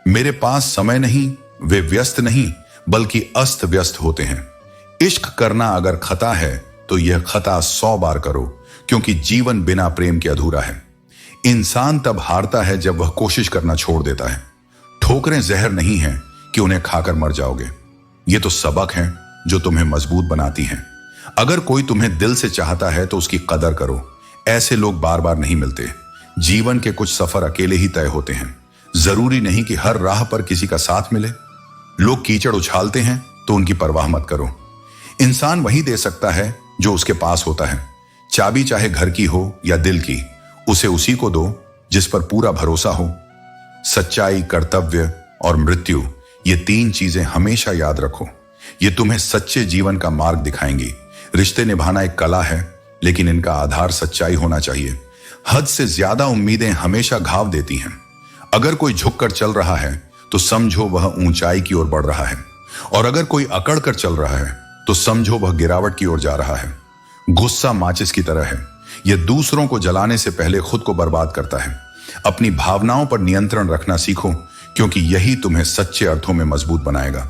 मेरे पास समय नहीं, वे व्यस्त नहीं बल्कि अस्त व्यस्त होते हैं। इश्क करना अगर खता है तो यह खता 100 बार करो, क्योंकि जीवन बिना प्रेम के अधूरा है। इंसान तब हारता है जब वह कोशिश करना छोड़ देता है। ठोकरें जहर नहीं है कि उन्हें खाकर मर जाओगे। ये तो सबक हैं जो तुम्हें मजबूत बनाती हैं। अगर कोई तुम्हें दिल से चाहता है तो उसकी कदर करो। ऐसे लोग बार बार नहीं मिलते। जीवन के कुछ सफर अकेले ही तय होते हैं। जरूरी नहीं कि हर राह पर किसी का साथ मिले। लोग कीचड़ उछालते हैं तो उनकी परवाह मत करो। इंसान वही दे सकता है जो उसके पास होता है। चाबी चाहे घर की हो या दिल की, उसे उसी को दो जिस पर पूरा भरोसा हो। सच्चाई, कर्तव्य और मृत्यु, ये 3 चीजें हमेशा याद रखो। ये तुम्हें सच्चे जीवन का मार्ग दिखाएंगी। रिश्ते निभाना एक कला है, लेकिन इनका आधार सच्चाई होना चाहिए। हद से ज्यादा उम्मीदें हमेशा घाव देती हैं। अगर कोई झुककर चल रहा है तो समझो वह ऊंचाई की ओर बढ़ रहा है, और अगर कोई अकड़ कर चल रहा है तो समझो वह गिरावट की ओर जा रहा है। गुस्सा माचिस की तरह है, यह दूसरों को जलाने से पहले खुद को बर्बाद करता है। अपनी भावनाओं पर नियंत्रण रखना सीखो, क्योंकि यही तुम्हें सच्चे अर्थों में मजबूत बनाएगा।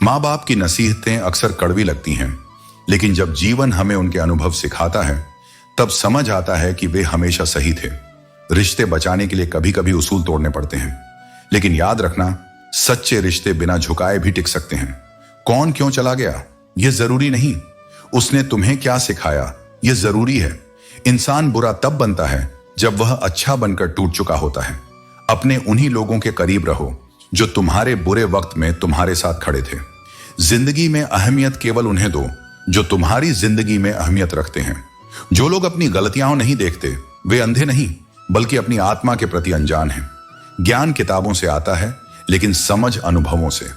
माँ बाप की नसीहतें अक्सर कड़वी लगती हैं, लेकिन जब जीवन हमें उनके अनुभव सिखाता है तब समझ आता है कि वे हमेशा सही थे। रिश्ते बचाने के लिए कभी कभी उसूल तोड़ने पड़ते हैं, लेकिन याद रखना, सच्चे रिश्ते बिना झुकाए भी टिक सकते हैं। कौन क्यों चला गया यह जरूरी नहीं, उसने तुम्हें क्या सिखाया यह जरूरी है। इंसान बुरा तब बनता है जब वह अच्छा बनकर टूट चुका होता है। अपने उन्हीं लोगों के करीब रहो जो तुम्हारे बुरे वक्त में तुम्हारे साथ खड़े थे। जिंदगी में अहमियत केवल उन्हें दो जो तुम्हारी जिंदगी में अहमियत रखते हैं। जो लोग अपनी गलतियां नहीं देखते वे अंधे नहीं, बल्कि अपनी आत्मा के प्रति अनजान हैं। ज्ञान किताबों से आता है, लेकिन समझ अनुभवों से।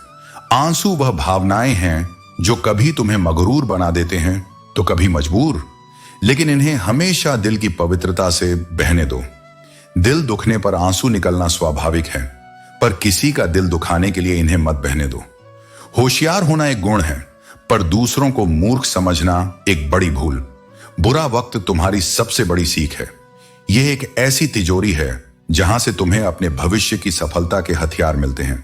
आंसू वह भावनाएं हैं जो कभी तुम्हें मगरूर बना देते हैं तो कभी मजबूर, लेकिन इन्हें हमेशा दिल की पवित्रता से बहने दो। दिल दुखने पर आंसू निकलना स्वाभाविक है, पर किसी का दिल दुखाने के लिए इन्हें मत बहने दो। होशियार होना एक गुण है, पर दूसरों को मूर्ख समझना एक बड़ी भूल। बुरा वक्त तुम्हारी सबसे बड़ी सीख है। यह एक ऐसी तिजोरी है जहां से तुम्हें अपने भविष्य की सफलता के हथियार मिलते हैं।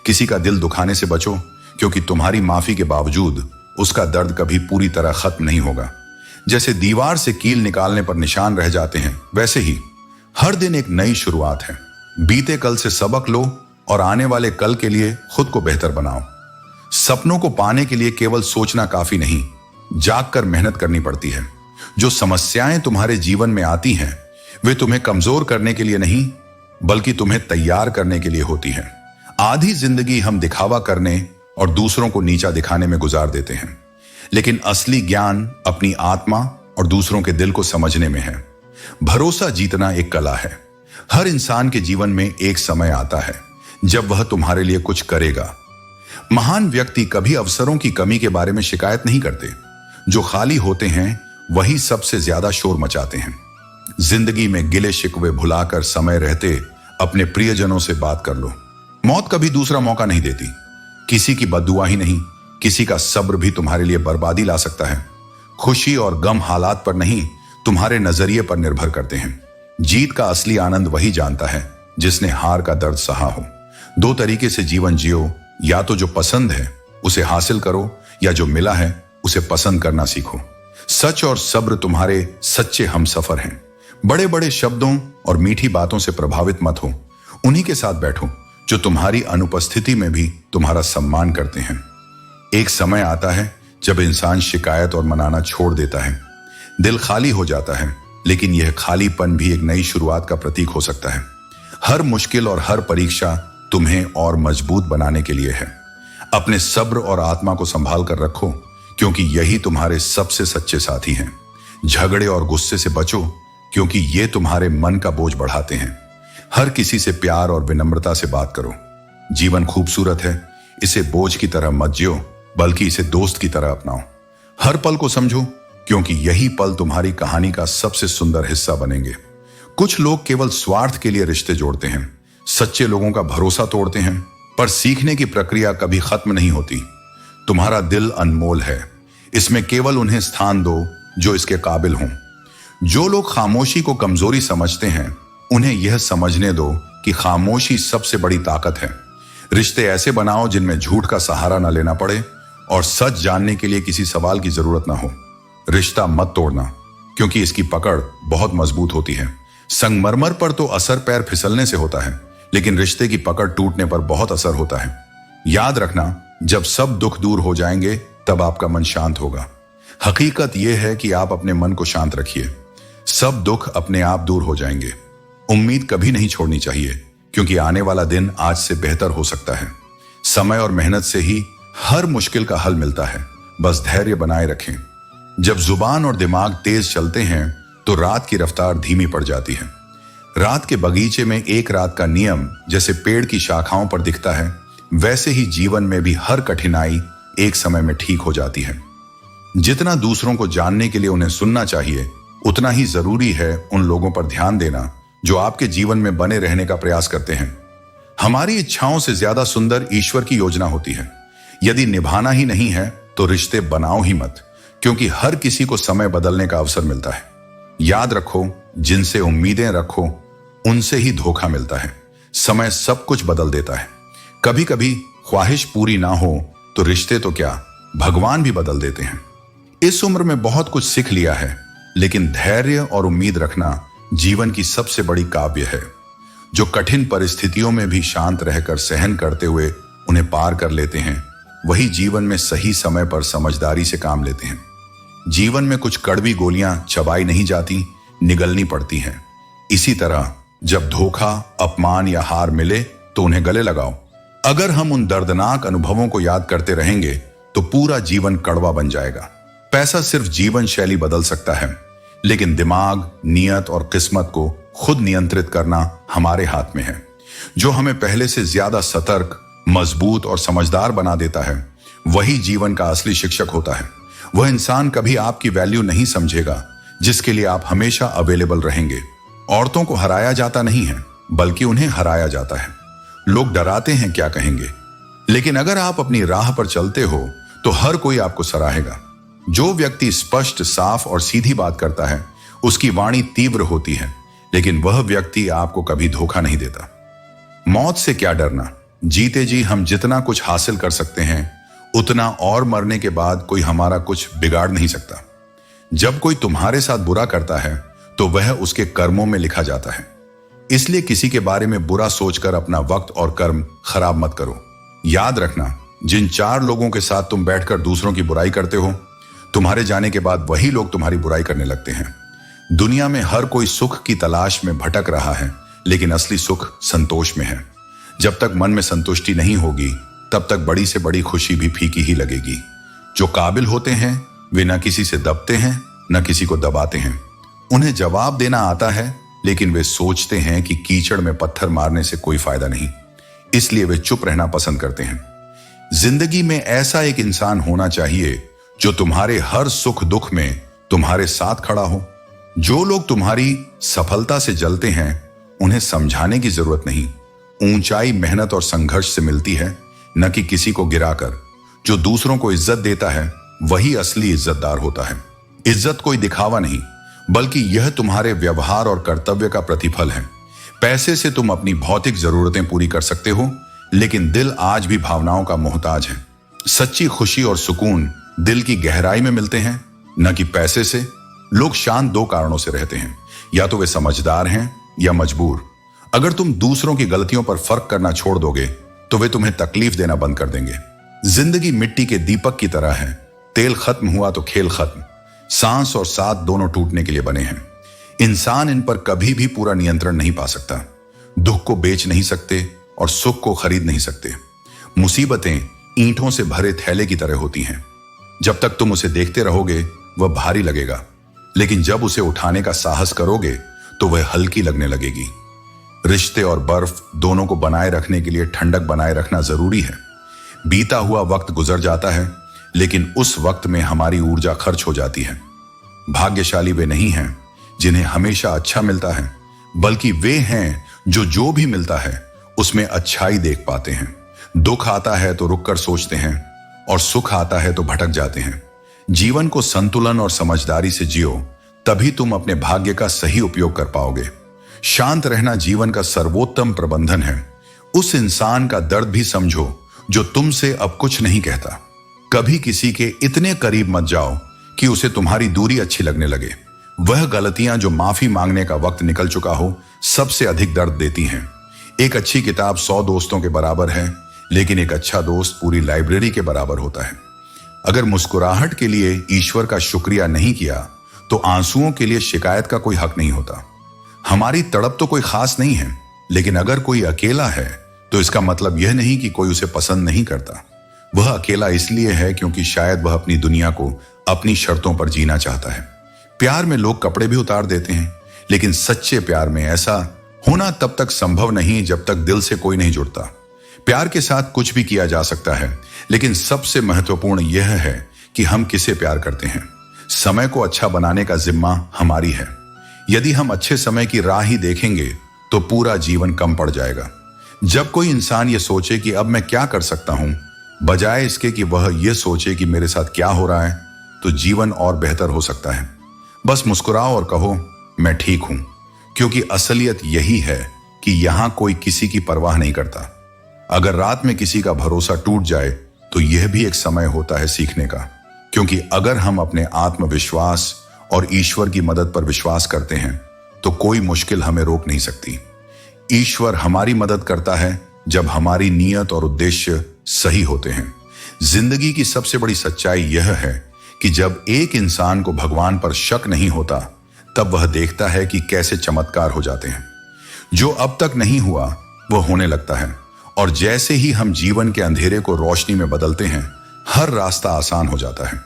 किसी का दिल दुखाने से बचो, क्योंकि तुम्हारी माफी के बावजूद उसका दर्द कभी पूरी तरह खत्म नहीं होगा। जैसे दीवार से कील निकालने पर निशान रह जाते हैं, वैसे ही हर दिन एक नई शुरुआत है। बीते कल से सबक लो और आने वाले कल के लिए खुद को बेहतर बनाओ। सपनों को पाने के लिए केवल सोचना काफी नहीं, जागकर मेहनत करनी पड़ती है। जो समस्याएं तुम्हारे जीवन में आती हैं वे तुम्हें कमजोर करने के लिए नहीं, बल्कि तुम्हें तैयार करने के लिए होती हैं। आधी जिंदगी हम दिखावा करने और दूसरों को नीचा दिखाने में गुजार देते हैं, लेकिन असली ज्ञान अपनी आत्मा और दूसरों के दिल को समझने में है। भरोसा जीतना एक कला है। हर इंसान के जीवन में एक समय आता है जब वह तुम्हारे लिए कुछ करेगा। महान व्यक्ति कभी अवसरों की कमी के बारे में शिकायत नहीं करते। जो खाली होते हैं वही सबसे ज्यादा शोर मचाते हैं। जिंदगी में गिले शिकवे भुलाकर समय रहते अपने प्रियजनों से बात कर लो। मौत कभी दूसरा मौका नहीं देती। किसी की बद्दुआ ही नहीं, किसी का सब्र भी तुम्हारे लिए बर्बादी ला सकता है। खुशी और गम हालात पर नहीं, तुम्हारे नजरिए पर निर्भर करते हैं। जीत का असली आनंद वही जानता है जिसने हार का दर्द सहा हो। दो तरीके से जीवन जियो, या तो जो पसंद है उसे हासिल करो, या जो मिला है उसे पसंद करना सीखो। सच और सब्र तुम्हारे सच्चे हमसफर हैं। बड़े बड़े शब्दों और मीठी बातों से प्रभावित मत हो। उन्हीं के साथ बैठो जो तुम्हारी अनुपस्थिति में भी तुम्हारा सम्मान करते हैं। एक समय आता है जब इंसान शिकायत और मनाना छोड़ देता है। दिल खाली हो जाता है, लेकिन यह खालीपन भी एक नई शुरुआत का प्रतीक हो सकता है। हर मुश्किल और हर परीक्षा तुम्हें और मजबूत बनाने के लिए है। अपने सब्र और आत्मा को संभाल कर रखो, क्योंकि यही तुम्हारे सबसे सच्चे साथी हैं। झगड़े और गुस्से से बचो, क्योंकि ये तुम्हारे मन का बोझ बढ़ाते हैं। हर किसी से प्यार और विनम्रता से बात करो। जीवन खूबसूरत है, इसे बोझ की तरह मत जियो, बल्कि इसे दोस्त की तरह अपनाओ। हर पल को समझो, क्योंकि यही पल तुम्हारी कहानी का सबसे सुंदर हिस्सा बनेंगे। कुछ लोग केवल स्वार्थ के लिए रिश्ते जोड़ते हैं, सच्चे लोगों का भरोसा तोड़ते हैं, पर सीखने की प्रक्रिया कभी खत्म नहीं होती। तुम्हारा दिल अनमोल है, इसमें केवल उन्हें स्थान दो जो इसके काबिल हों। जो लोग खामोशी को कमजोरी समझते हैं, उन्हें यह समझने दो कि खामोशी सबसे बड़ी ताकत है। रिश्ते ऐसे बनाओ जिनमें झूठ का सहारा न लेना पड़े और सच जानने के लिए किसी सवाल की जरूरत ना हो। रिश्ता मत तोड़ना, क्योंकि इसकी पकड़ बहुत मजबूत होती है। संगमरमर पर तो असर पैर फिसलने से होता है, लेकिन रिश्ते की पकड़ टूटने पर बहुत असर होता है। याद रखना, जब सब दुख दूर हो जाएंगे तब आपका मन शांत होगा। हकीकत यह है कि आप अपने मन को शांत रखिए, सब दुख अपने आप दूर हो जाएंगे। उम्मीद कभी नहीं छोड़नी चाहिए, क्योंकि आने वाला दिन आज से बेहतर हो सकता है। समय और मेहनत से ही हर मुश्किल का हल मिलता है, बस धैर्य बनाए रखें। जब जुबान और दिमाग तेज चलते हैं तो रात की रफ्तार धीमी पड़ जाती है। रात के बगीचे में एक रात का नियम जैसे पेड़ की शाखाओं पर दिखता है, वैसे ही जीवन में भी हर कठिनाई एक समय में ठीक हो जाती है। जितना दूसरों को जानने के लिए उन्हें सुनना चाहिए, उतना ही जरूरी है उन लोगों पर ध्यान देना जो आपके जीवन में बने रहने का प्रयास करते हैं। हमारी इच्छाओं से ज्यादा सुंदर ईश्वर की योजना होती है। यदि निभाना ही नहीं है तो रिश्ते बनाओ ही मत, क्योंकि हर किसी को समय बदलने का अवसर मिलता है। याद रखो, जिनसे उम्मीदें रखो उनसे ही धोखा मिलता है। समय सब कुछ बदल देता है। कभी कभी ख्वाहिश पूरी ना हो तो रिश्ते तो क्या, भगवान भी बदल देते हैं। इस उम्र में बहुत कुछ सीख लिया है, लेकिन धैर्य और उम्मीद रखना जीवन की सबसे बड़ी काव्य है। जो कठिन परिस्थितियों में भी शांत रहकर सहन करते हुए उन्हें पार कर लेते हैं, वही जीवन में सही समय पर समझदारी से काम लेते हैं। जीवन में कुछ कड़वी गोलियां चबाई नहीं जाती, निगलनी पड़ती हैं। इसी तरह जब धोखा, अपमान या हार मिले तो उन्हें गले लगाओ। अगर हम उन दर्दनाक अनुभवों को याद करते रहेंगे तो पूरा जीवन कड़वा बन जाएगा। पैसा सिर्फ जीवन शैली बदल सकता है, लेकिन दिमाग, नियत और किस्मत को खुद नियंत्रित करना हमारे हाथ में है। जो हमें पहले से ज्यादा सतर्क, मजबूत और समझदार बना देता है, वही जीवन का असली शिक्षक होता है। वह इंसान कभी आपकी वैल्यू नहीं समझेगा जिसके लिए आप हमेशा अवेलेबल रहेंगे। औरतों को हराया जाता नहीं है, बल्कि उन्हें हराया जाता है। लोग डराते हैं क्या कहेंगे, लेकिन अगर आप अपनी राह पर चलते हो तो हर कोई आपको सराहेगा। जो व्यक्ति स्पष्ट, साफ और सीधी बात करता है, उसकी वाणी तीव्र होती है, लेकिन वह व्यक्ति आपको कभी धोखा नहीं देता। मौत से क्या डरना, जीते जी हम जितना कुछ हासिल कर सकते हैं उतना और मरने के बाद कोई हमारा कुछ बिगाड़ नहीं सकता। जब कोई तुम्हारे साथ बुरा करता है तो वह उसके कर्मों में लिखा जाता है। इसलिए किसी के बारे में बुरा सोचकर अपना वक्त और कर्म खराब मत करो। याद रखना, जिन 4 लोगों के साथ तुम बैठकर दूसरों की बुराई करते हो, तुम्हारे जाने के बाद वही लोग तुम्हारी बुराई करने लगते हैं। दुनिया में हर कोई सुख की तलाश में भटक रहा है, लेकिन असली सुख संतोष में है। जब तक मन में संतुष्टि नहीं होगी, तब तक बड़ी से बड़ी खुशी भी फीकी ही लगेगी। जो काबिल होते हैं वे न किसी से दबते हैं, न किसी को दबाते हैं। उन्हें जवाब देना आता है, लेकिन वे सोचते हैं कि कीचड़ में पत्थर मारने से कोई फायदा नहीं, इसलिए वे चुप रहना पसंद करते हैं। जिंदगी में ऐसा एक इंसान होना चाहिए जो तुम्हारे हर सुख दुख में तुम्हारे साथ खड़ा हो। जो लोग तुम्हारी सफलता से जलते हैं, उन्हें समझाने की जरूरत नहीं। ऊंचाई मेहनत और संघर्ष से मिलती है, न कि किसी को गिराकर। जो दूसरों को इज्जत देता है वही असली इज्जतदार होता है। इज्जत कोई दिखावा नहीं, बल्कि यह तुम्हारे व्यवहार और कर्तव्य का प्रतिफल है। पैसे से तुम अपनी भौतिक जरूरतें पूरी कर सकते हो, लेकिन दिल आज भी भावनाओं का मोहताज है। सच्ची खुशी और सुकून दिल की गहराई में मिलते हैं, न कि पैसे से। लोग शांत 2 कारणों से रहते हैं, या तो वे समझदार हैं या मजबूर। अगर तुम दूसरों की गलतियों पर फर्क करना छोड़ दोगे तो वे तुम्हें तकलीफ देना बंद कर देंगे। जिंदगी मिट्टी के दीपक की तरह है, तेल खत्म हुआ तो खेल खत्म। सांस और साथ दोनों टूटने के लिए बने हैं। इंसान इन पर कभी भी पूरा नियंत्रण नहीं पा सकता। दुख को बेच नहीं सकते और सुख को खरीद नहीं सकते। मुसीबतें ईंटों से भरे थैले की तरह होती हैं। जब तक तुम उसे देखते रहोगे वह भारी लगेगा, लेकिन जब उसे उठाने का साहस करोगे तो वह हल्की लगने लगेगी। रिश्ते और बर्फ दोनों को बनाए रखने के लिए ठंडक बनाए रखना जरूरी है। बीता हुआ वक्त गुजर जाता है, लेकिन उस वक्त में हमारी ऊर्जा खर्च हो जाती है। भाग्यशाली वे नहीं हैं जिन्हें हमेशा अच्छा मिलता है, बल्कि वे हैं जो भी मिलता है उसमें अच्छाई देख पाते हैं। दुख आता है तो रुककर सोचते हैं, और सुख आता है तो भटक जाते हैं। जीवन को संतुलन और समझदारी से जियो, तभी तुम अपने भाग्य का सही उपयोग कर पाओगे। शांत रहना जीवन का सर्वोत्तम प्रबंधन है। उस इंसान का दर्द भी समझो जो तुमसे अब कुछ नहीं कहता। कभी किसी के इतने करीब मत जाओ कि उसे तुम्हारी दूरी अच्छी लगने लगे। वह गलतियां जो माफी मांगने का वक्त निकल चुका हो, सबसे अधिक दर्द देती हैं। एक अच्छी किताब 100 दोस्तों के बराबर है, लेकिन एक अच्छा दोस्त पूरी लाइब्रेरी के बराबर होता है। अगर मुस्कुराहट के लिए ईश्वर का शुक्रिया नहीं किया तो आंसुओं के लिए शिकायत का कोई हक नहीं होता। हमारी तड़प तो कोई खास नहीं है, लेकिन अगर कोई अकेला है तो इसका मतलब यह नहीं कि कोई उसे पसंद नहीं करता। वह अकेला इसलिए है क्योंकि शायद वह अपनी दुनिया को अपनी शर्तों पर जीना चाहता है। प्यार में लोग कपड़े भी उतार देते हैं, लेकिन सच्चे प्यार में ऐसा होना तब तक संभव नहीं जब तक दिल से कोई नहीं जुड़ता। प्यार के साथ कुछ भी किया जा सकता है, लेकिन सबसे महत्वपूर्ण यह है कि हम किसे प्यार करते हैं। समय को अच्छा बनाने का जिम्मा हमारी है। यदि हम अच्छे समय की राह ही देखेंगे तो पूरा जीवन कम पड़ जाएगा। जब कोई इंसान ये सोचे कि अब मैं क्या कर सकता हूं, बजाय इसके कि वह यह सोचे कि मेरे साथ क्या हो रहा है, तो जीवन और बेहतर हो सकता है। बस मुस्कुराओ और कहो मैं ठीक हूं, क्योंकि असलियत यही है कि यहां कोई किसी की परवाह नहीं करता। अगर रात में किसी का भरोसा टूट जाए तो यह भी एक समय होता है सीखने का, क्योंकि अगर हम अपने आत्मविश्वास और ईश्वर की मदद पर विश्वास करते हैं तो कोई मुश्किल हमें रोक नहीं सकती। ईश्वर हमारी मदद करता है जब हमारी नीयत और उद्देश्य सही होते हैं। जिंदगी की सबसे बड़ी सच्चाई यह है कि जब एक इंसान को भगवान पर शक नहीं होता, तब वह देखता है कि कैसे चमत्कार हो जाते हैं। जो अब तक नहीं हुआ वह होने लगता है, और जैसे ही हम जीवन के अंधेरे को रोशनी में बदलते हैं, हर रास्ता आसान हो जाता है।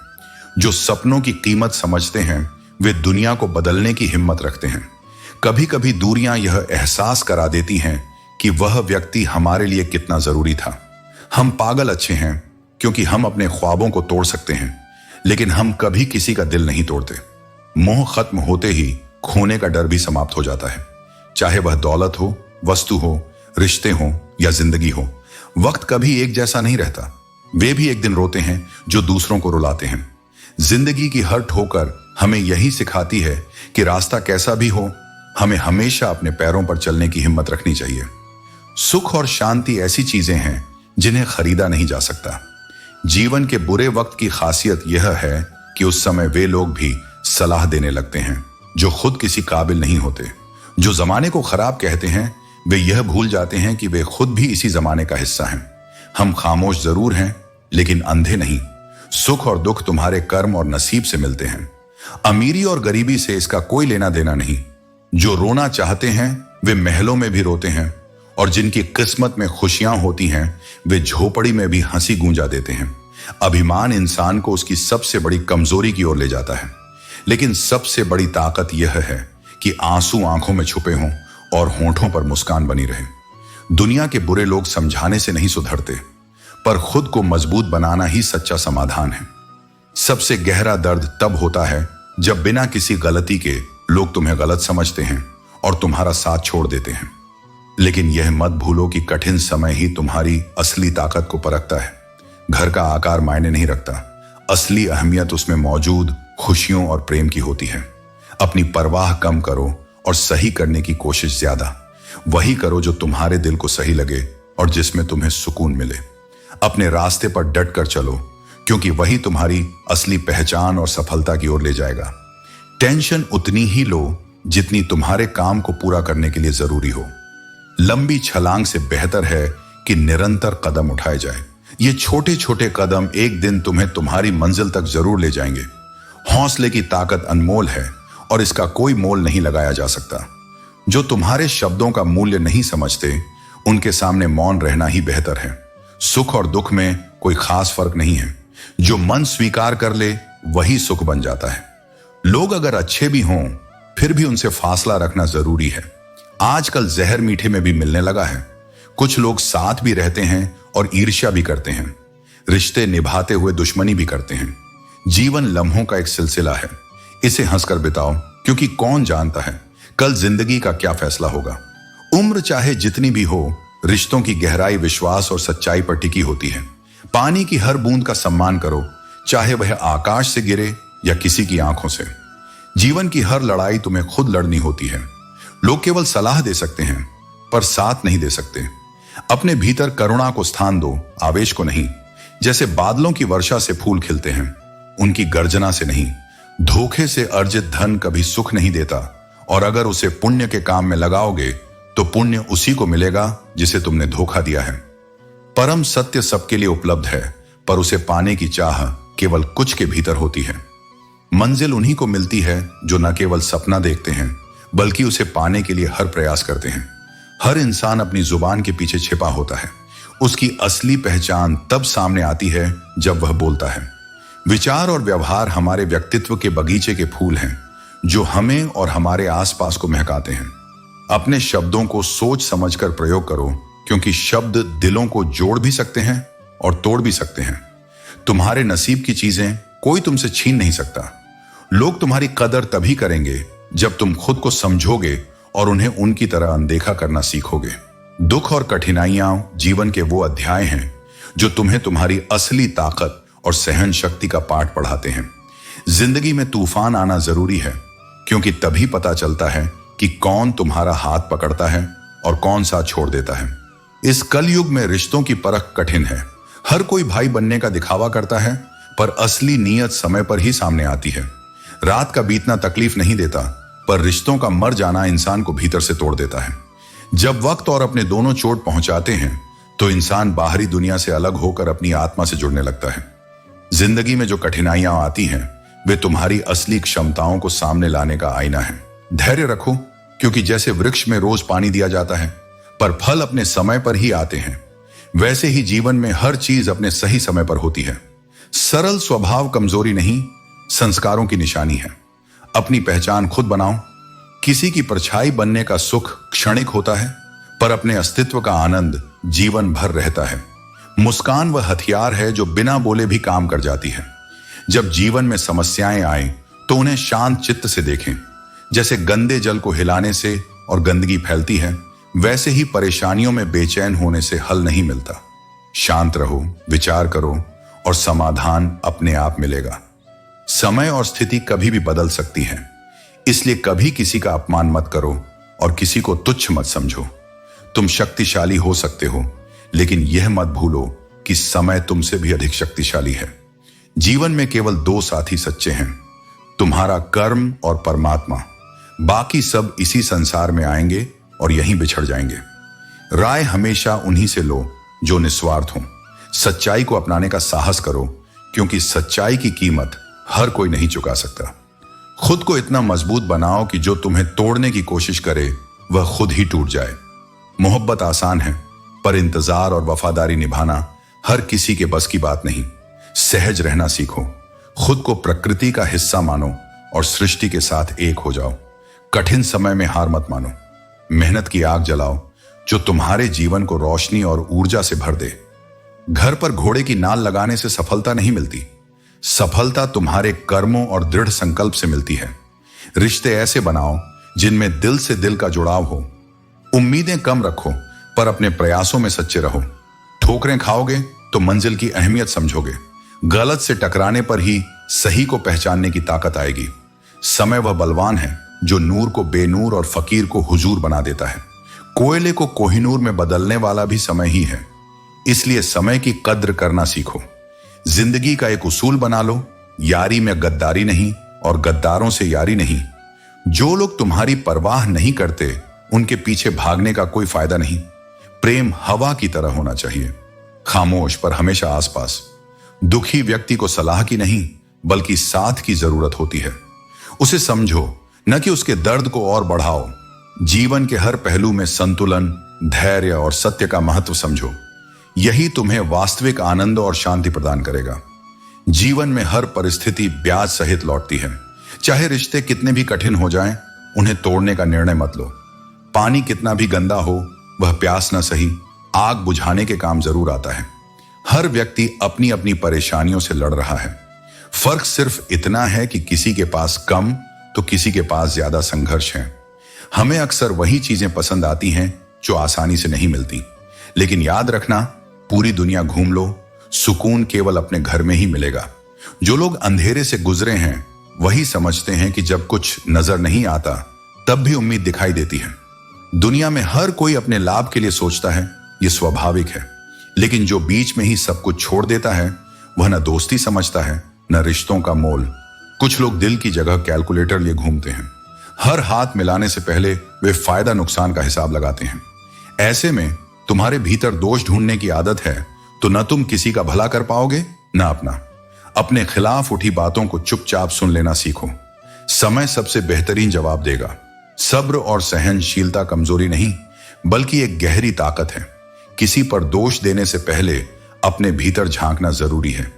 जो सपनों की कीमत समझते हैं वे दुनिया को बदलने की हिम्मत रखते हैं। कभी कभी दूरियां यह एहसास करा देती हैं कि वह व्यक्ति हमारे लिए कितना जरूरी था। हम पागल अच्छे हैं क्योंकि हम अपने ख्वाबों को तोड़ सकते हैं, लेकिन हम कभी किसी का दिल नहीं तोड़ते। मोह खत्म होते ही खोने का डर भी समाप्त हो जाता है, चाहे वह दौलत हो, वस्तु हो, रिश्ते हो या जिंदगी हो। वक्त कभी एक जैसा नहीं रहता। वे भी एक दिन रोते हैं जो दूसरों को रुलाते हैं। जिंदगी की हर ठोकर हमें यही सिखाती है कि रास्ता कैसा भी हो, हमें हमेशा अपने पैरों पर चलने की हिम्मत रखनी चाहिए। सुख और शांति ऐसी चीजें हैं जिन्हें खरीदा नहीं जा सकता। जीवन के बुरे वक्त की खासियत यह है कि उस समय वे लोग भी सलाह देने लगते हैं जो खुद किसी काबिल नहीं होते। जो जमाने को खराब कहते हैं वे यह भूल जाते हैं कि वे खुद भी इसी जमाने का हिस्सा हैं। हम खामोश जरूर हैं, लेकिन अंधे नहीं। सुख और दुख तुम्हारे कर्म और नसीब से मिलते हैं। अमीरी और गरीबी से इसका कोई लेना देना नहीं। जो रोना चाहते हैं वे महलों में भी रोते हैं, और जिनकी किस्मत में खुशियां होती हैं वे झोपड़ी में भी हंसी गूंजा देते हैं। अभिमान इंसान को उसकी सबसे बड़ी कमजोरी की ओर ले जाता है, लेकिन सबसे बड़ी ताकत यह है कि आंसू आंखों में छुपे हों और होंठों पर मुस्कान बनी रहे। दुनिया के बुरे लोग समझाने से नहीं सुधरते, पर खुद को मजबूत बनाना ही सच्चा समाधान है। सबसे गहरा दर्द तब होता है जब बिना किसी गलती के लोग तुम्हें गलत समझते हैं और तुम्हारा साथ छोड़ देते हैं। लेकिन यह मत भूलो कि कठिन समय ही तुम्हारी असली ताकत को परखता है। घर का आकार मायने नहीं रखता, असली अहमियत उसमें मौजूद खुशियों और प्रेम की होती है। अपनी परवाह कम करो और सही करने की कोशिश ज्यादा। वही करो जो तुम्हारे दिल को सही लगे और जिसमें तुम्हें सुकून मिले। अपने रास्ते पर डट कर चलो, क्योंकि वही तुम्हारी असली पहचान और सफलता की ओर ले जाएगा। टेंशन उतनी ही लो जितनी तुम्हारे काम को पूरा करने के लिए जरूरी हो। लंबी छलांग से बेहतर है कि निरंतर कदम उठाए जाए। ये छोटे छोटे कदम एक दिन तुम्हें तुम्हारी मंजिल तक जरूर ले जाएंगे। हौसले की ताकत अनमोल है और इसका कोई मोल नहीं लगाया जा सकता। जो तुम्हारे शब्दों का मूल्य नहीं समझते, उनके सामने मौन रहना ही बेहतर है। सुख और दुख में कोई खास फर्क नहीं है। जो मन स्वीकार कर ले वही सुख बन जाता है। लोग अगर अच्छे भी हों, फिर भी उनसे फासला रखना जरूरी है। आजकल जहर मीठे में भी मिलने लगा है। कुछ लोग साथ भी रहते हैं और ईर्ष्या भी करते हैं। रिश्ते निभाते हुए दुश्मनी भी करते हैं। जीवन लम्हों का एक सिलसिला है। इसे हंसकर बिताओ, क्योंकि कौन जानता है कल जिंदगी का क्या फैसला होगा। उम्र चाहे जितनी भी हो, रिश्तों की गहराई विश्वास और सच्चाई पर टिकी होती है। पानी की हर बूंद का सम्मान करो, चाहे वह आकाश से गिरे या किसी की आंखों से। जीवन की हर लड़ाई तुम्हें खुद लड़नी होती है। लोग केवल सलाह दे सकते हैं, पर साथ नहीं दे सकते। अपने भीतर करुणा को स्थान दो, आवेश को नहीं। जैसे बादलों की वर्षा से फूल खिलते हैं, उनकी गर्जना से नहीं। धोखे से अर्जित धन कभी सुख नहीं देता, और अगर उसे पुण्य के काम में लगाओगे तो पुण्य उसी को मिलेगा जिसे तुमने धोखा दिया है। परम सत्य सबके लिए उपलब्ध है, पर उसे पाने की चाह केवल कुछ के भीतर होती है। मंजिल उन्हीं को मिलती है जो न केवल सपना देखते हैं, बल्कि उसे पाने के लिए हर प्रयास करते हैं। हर इंसान अपनी जुबान के पीछे छिपा होता है। उसकी असली पहचान तब सामने आती है जब वह बोलता है। विचार और व्यवहार हमारे व्यक्तित्व के बगीचे के फूल हैं, जो हमें और हमारे आसपास को महकाते हैं। अपने शब्दों को सोच समझकर प्रयोग करो, क्योंकि शब्द दिलों को जोड़ भी सकते हैं और तोड़ भी सकते हैं। तुम्हारे नसीब की चीजें कोई तुमसे छीन नहीं सकता। लोग तुम्हारी कदर तभी करेंगे जब तुम खुद को समझोगे और उन्हें उनकी तरह अनदेखा करना सीखोगे। दुख और कठिनाइयां जीवन के वो अध्याय हैं जो तुम्हें तुम्हारी असली ताकत और सहन शक्ति का पाठ पढ़ाते हैं। जिंदगी में तूफान आना जरूरी है, क्योंकि तभी पता चलता है कि कौन तुम्हारा हाथ पकड़ता है और कौन सा छोड़ देता है। इस कलयुग में रिश्तों की परख कठिन है। हर कोई भाई बनने का दिखावा करता है, पर असली नीयत समय पर ही सामने आती है। रात का बीतना तकलीफ नहीं देता, पर रिश्तों का मर जाना इंसान को भीतर से तोड़ देता है। जब वक्त और अपने दोनों चोट पहुंचाते हैं, तो इंसान बाहरी दुनिया से अलग होकर अपनी आत्मा से जुड़ने लगता है। जिंदगी में जो कठिनाइयां आती हैं, वे तुम्हारी असली क्षमताओं को सामने लाने का आईना है। धैर्य रखो, क्योंकि जैसे वृक्ष में रोज पानी दिया जाता है, पर फल अपने समय पर ही आते हैं, वैसे ही जीवन में हर चीज अपने सही समय पर होती है। सरल स्वभाव कमजोरी नहीं, संस्कारों की निशानी है। अपनी पहचान खुद बनाओ। किसी की परछाई बनने का सुख क्षणिक होता है, पर अपने अस्तित्व का आनंद जीवन भर रहता है। मुस्कान वह हथियार है जो बिना बोले भी काम कर जाती है। जब जीवन में समस्याएं आए, तो उन्हें शांत चित्त से देखें। जैसे गंदे जल को हिलाने से और गंदगी फैलती है, वैसे ही परेशानियों में बेचैन होने से हल नहीं मिलता। शांत रहो, विचार करो, और समाधान अपने आप मिलेगा। समय और स्थिति कभी भी बदल सकती है, इसलिए कभी किसी का अपमान मत करो और किसी को तुच्छ मत समझो। तुम शक्तिशाली हो सकते हो, लेकिन यह मत भूलो कि समय तुमसे भी अधिक शक्तिशाली है। जीवन में केवल दो साथी सच्चे हैं, तुम्हारा कर्म और परमात्मा। बाकी सब इसी संसार में आएंगे और यहीं बिछड़ जाएंगे। राय हमेशा उन्हीं से लो जो निस्वार्थ हो। सच्चाई को अपनाने का साहस करो, क्योंकि सच्चाई की कीमत हर कोई नहीं चुका सकता। खुद को इतना मजबूत बनाओ कि जो तुम्हें तोड़ने की कोशिश करे वह खुद ही टूट जाए। मोहब्बत आसान है, पर इंतजार और वफादारी निभाना हर किसी के बस की बात नहीं। सहज रहना सीखो, खुद को प्रकृति का हिस्सा मानो और सृष्टि के साथ एक हो जाओ। कठिन समय में हार मत मानो। मेहनत की आग जलाओ जो तुम्हारे जीवन को रोशनी और ऊर्जा से भर दे। घर पर घोड़े की नाल लगाने से सफलता नहीं मिलती। सफलता तुम्हारे कर्मों और दृढ़ संकल्प से मिलती है। रिश्ते ऐसे बनाओ जिनमें दिल से दिल का जुड़ाव हो। उम्मीदें कम रखो, पर अपने प्रयासों में सच्चे रहो। ठोकरें खाओगे तो मंजिल की अहमियत समझोगे। गलत से टकराने पर ही सही को पहचानने की ताकत आएगी। समय वह बलवान है जो नूर को बेनूर और फकीर को हुजूर बना देता है। कोयले को कोहिनूर में बदलने वाला भी समय ही है। इसलिए समय की कद्र करना सीखो। जिंदगी का एक उसूल बना लो, यारी में गद्दारी नहीं और गद्दारों से यारी नहीं। जो लोग तुम्हारी परवाह नहीं करते, उनके पीछे भागने का कोई फायदा नहीं। प्रेम हवा की तरह होना चाहिए, खामोश पर हमेशा आसपास। दुखी व्यक्ति को सलाह की नहीं, बल्कि साथ की जरूरत होती है। उसे समझो, न कि उसके दर्द को और बढ़ाओ। जीवन के हर पहलू में संतुलन, धैर्य और सत्य का महत्व समझो। यही तुम्हें वास्तविक आनंद और शांति प्रदान करेगा। जीवन में हर परिस्थिति ब्याज सहित लौटती है। चाहे रिश्ते कितने भी कठिन हो जाएं, उन्हें तोड़ने का निर्णय मत लो। पानी कितना भी गंदा हो, वह प्यास न सही, आग बुझाने के काम जरूर आता है। हर व्यक्ति अपनी अपनी परेशानियों से लड़ रहा है। फर्क सिर्फ इतना है कि किसी के पास कम तो किसी के पास ज्यादा संघर्ष है। हमें अक्सर वही चीजें पसंद आती हैं जो आसानी से नहीं मिलती। लेकिन याद रखना, पूरी दुनिया घूम लो, सुकून केवल अपने घर में ही मिलेगा। जो लोग अंधेरे से गुजरे हैं, वही समझते हैं कि जब कुछ नजर नहीं आता, तब भी उम्मीद दिखाई देती है। दुनिया में हर कोई अपने लाभ के लिए सोचता है, यह स्वाभाविक है। लेकिन जो बीच में ही सब कुछ छोड़ देता है, वह न दोस्ती समझता है, न रिश्तों का मोल। कुछ लोग दिल की जगह कैलकुलेटर लिए घूमते हैं। हर हाथ मिलाने से पहले वे फायदा नुकसान का हिसाब लगाते हैं। ऐसे में तुम्हारे भीतर दोष ढूंढने की आदत है, तो न तुम किसी का भला कर पाओगे, न अपना। अपने खिलाफ उठी बातों को चुपचाप सुन लेना सीखो। समय सबसे बेहतरीन जवाब देगा। सब्र और सहनशीलता कमजोरी नहीं, बल्कि एक गहरी ताकत है। किसी पर दोष देने से पहले अपने भीतर झांकना जरूरी है।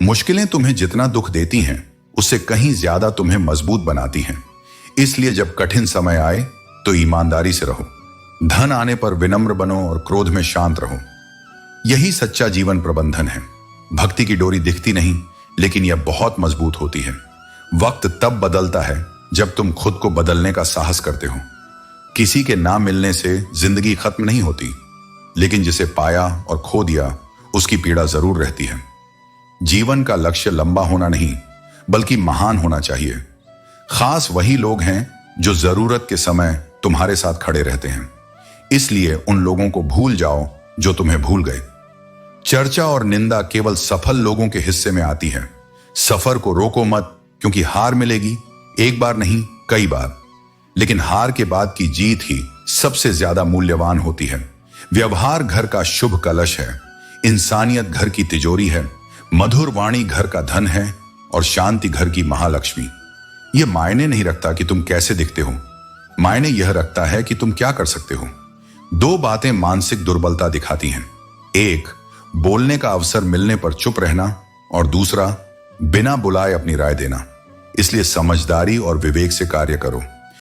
मुश्किलें तुम्हें जितना दुख देती हैं, उससे कहीं ज्यादा तुम्हें मजबूत बनाती हैं। इसलिए जब कठिन समय आए, तो ईमानदारी से रहो। धन आने पर विनम्र बनो और क्रोध में शांत रहो। यही सच्चा जीवन प्रबंधन है। भक्ति की डोरी दिखती नहीं, लेकिन यह बहुत मजबूत होती है। वक्त तब बदलता है जब तुम खुद को बदलने का साहस करते हो। किसी के ना मिलने से जिंदगी खत्म नहीं होती, लेकिन जिसे पाया और खो दिया उसकी पीड़ा जरूर रहती है। जीवन का लक्ष्य लंबा होना नहीं बल्कि महान होना चाहिए। खास वही लोग हैं जो जरूरत के समय तुम्हारे साथ खड़े रहते हैं, इसलिए उन लोगों को भूल जाओ जो तुम्हें भूल गए। चर्चा और निंदा केवल सफल लोगों के हिस्से में आती है। सफर को रोको मत, क्योंकि हार मिलेगी, एक बार नहीं कई बार, लेकिन हार के बाद की जीत ही सबसे ज्यादा मूल्यवान होती है। व्यवहार घर का शुभ कलश है, इंसानियत घर की तिजोरी है, मधुर वाणी घर का धन है और शांति घर की महालक्ष्मी। यह मायने नहीं रखता कि तुम कैसे दिखते हो, मायने यह रखता है कि तुम क्या कर सकते हो। दो बातें मानसिक दुर्बलता दिखाती हैं, एक बोलने का अवसर मिलने पर चुप रहना और दूसरा बिना बुलाए अपनी राय देना। इसलिए समझदारी और विवेक से कार्य करो।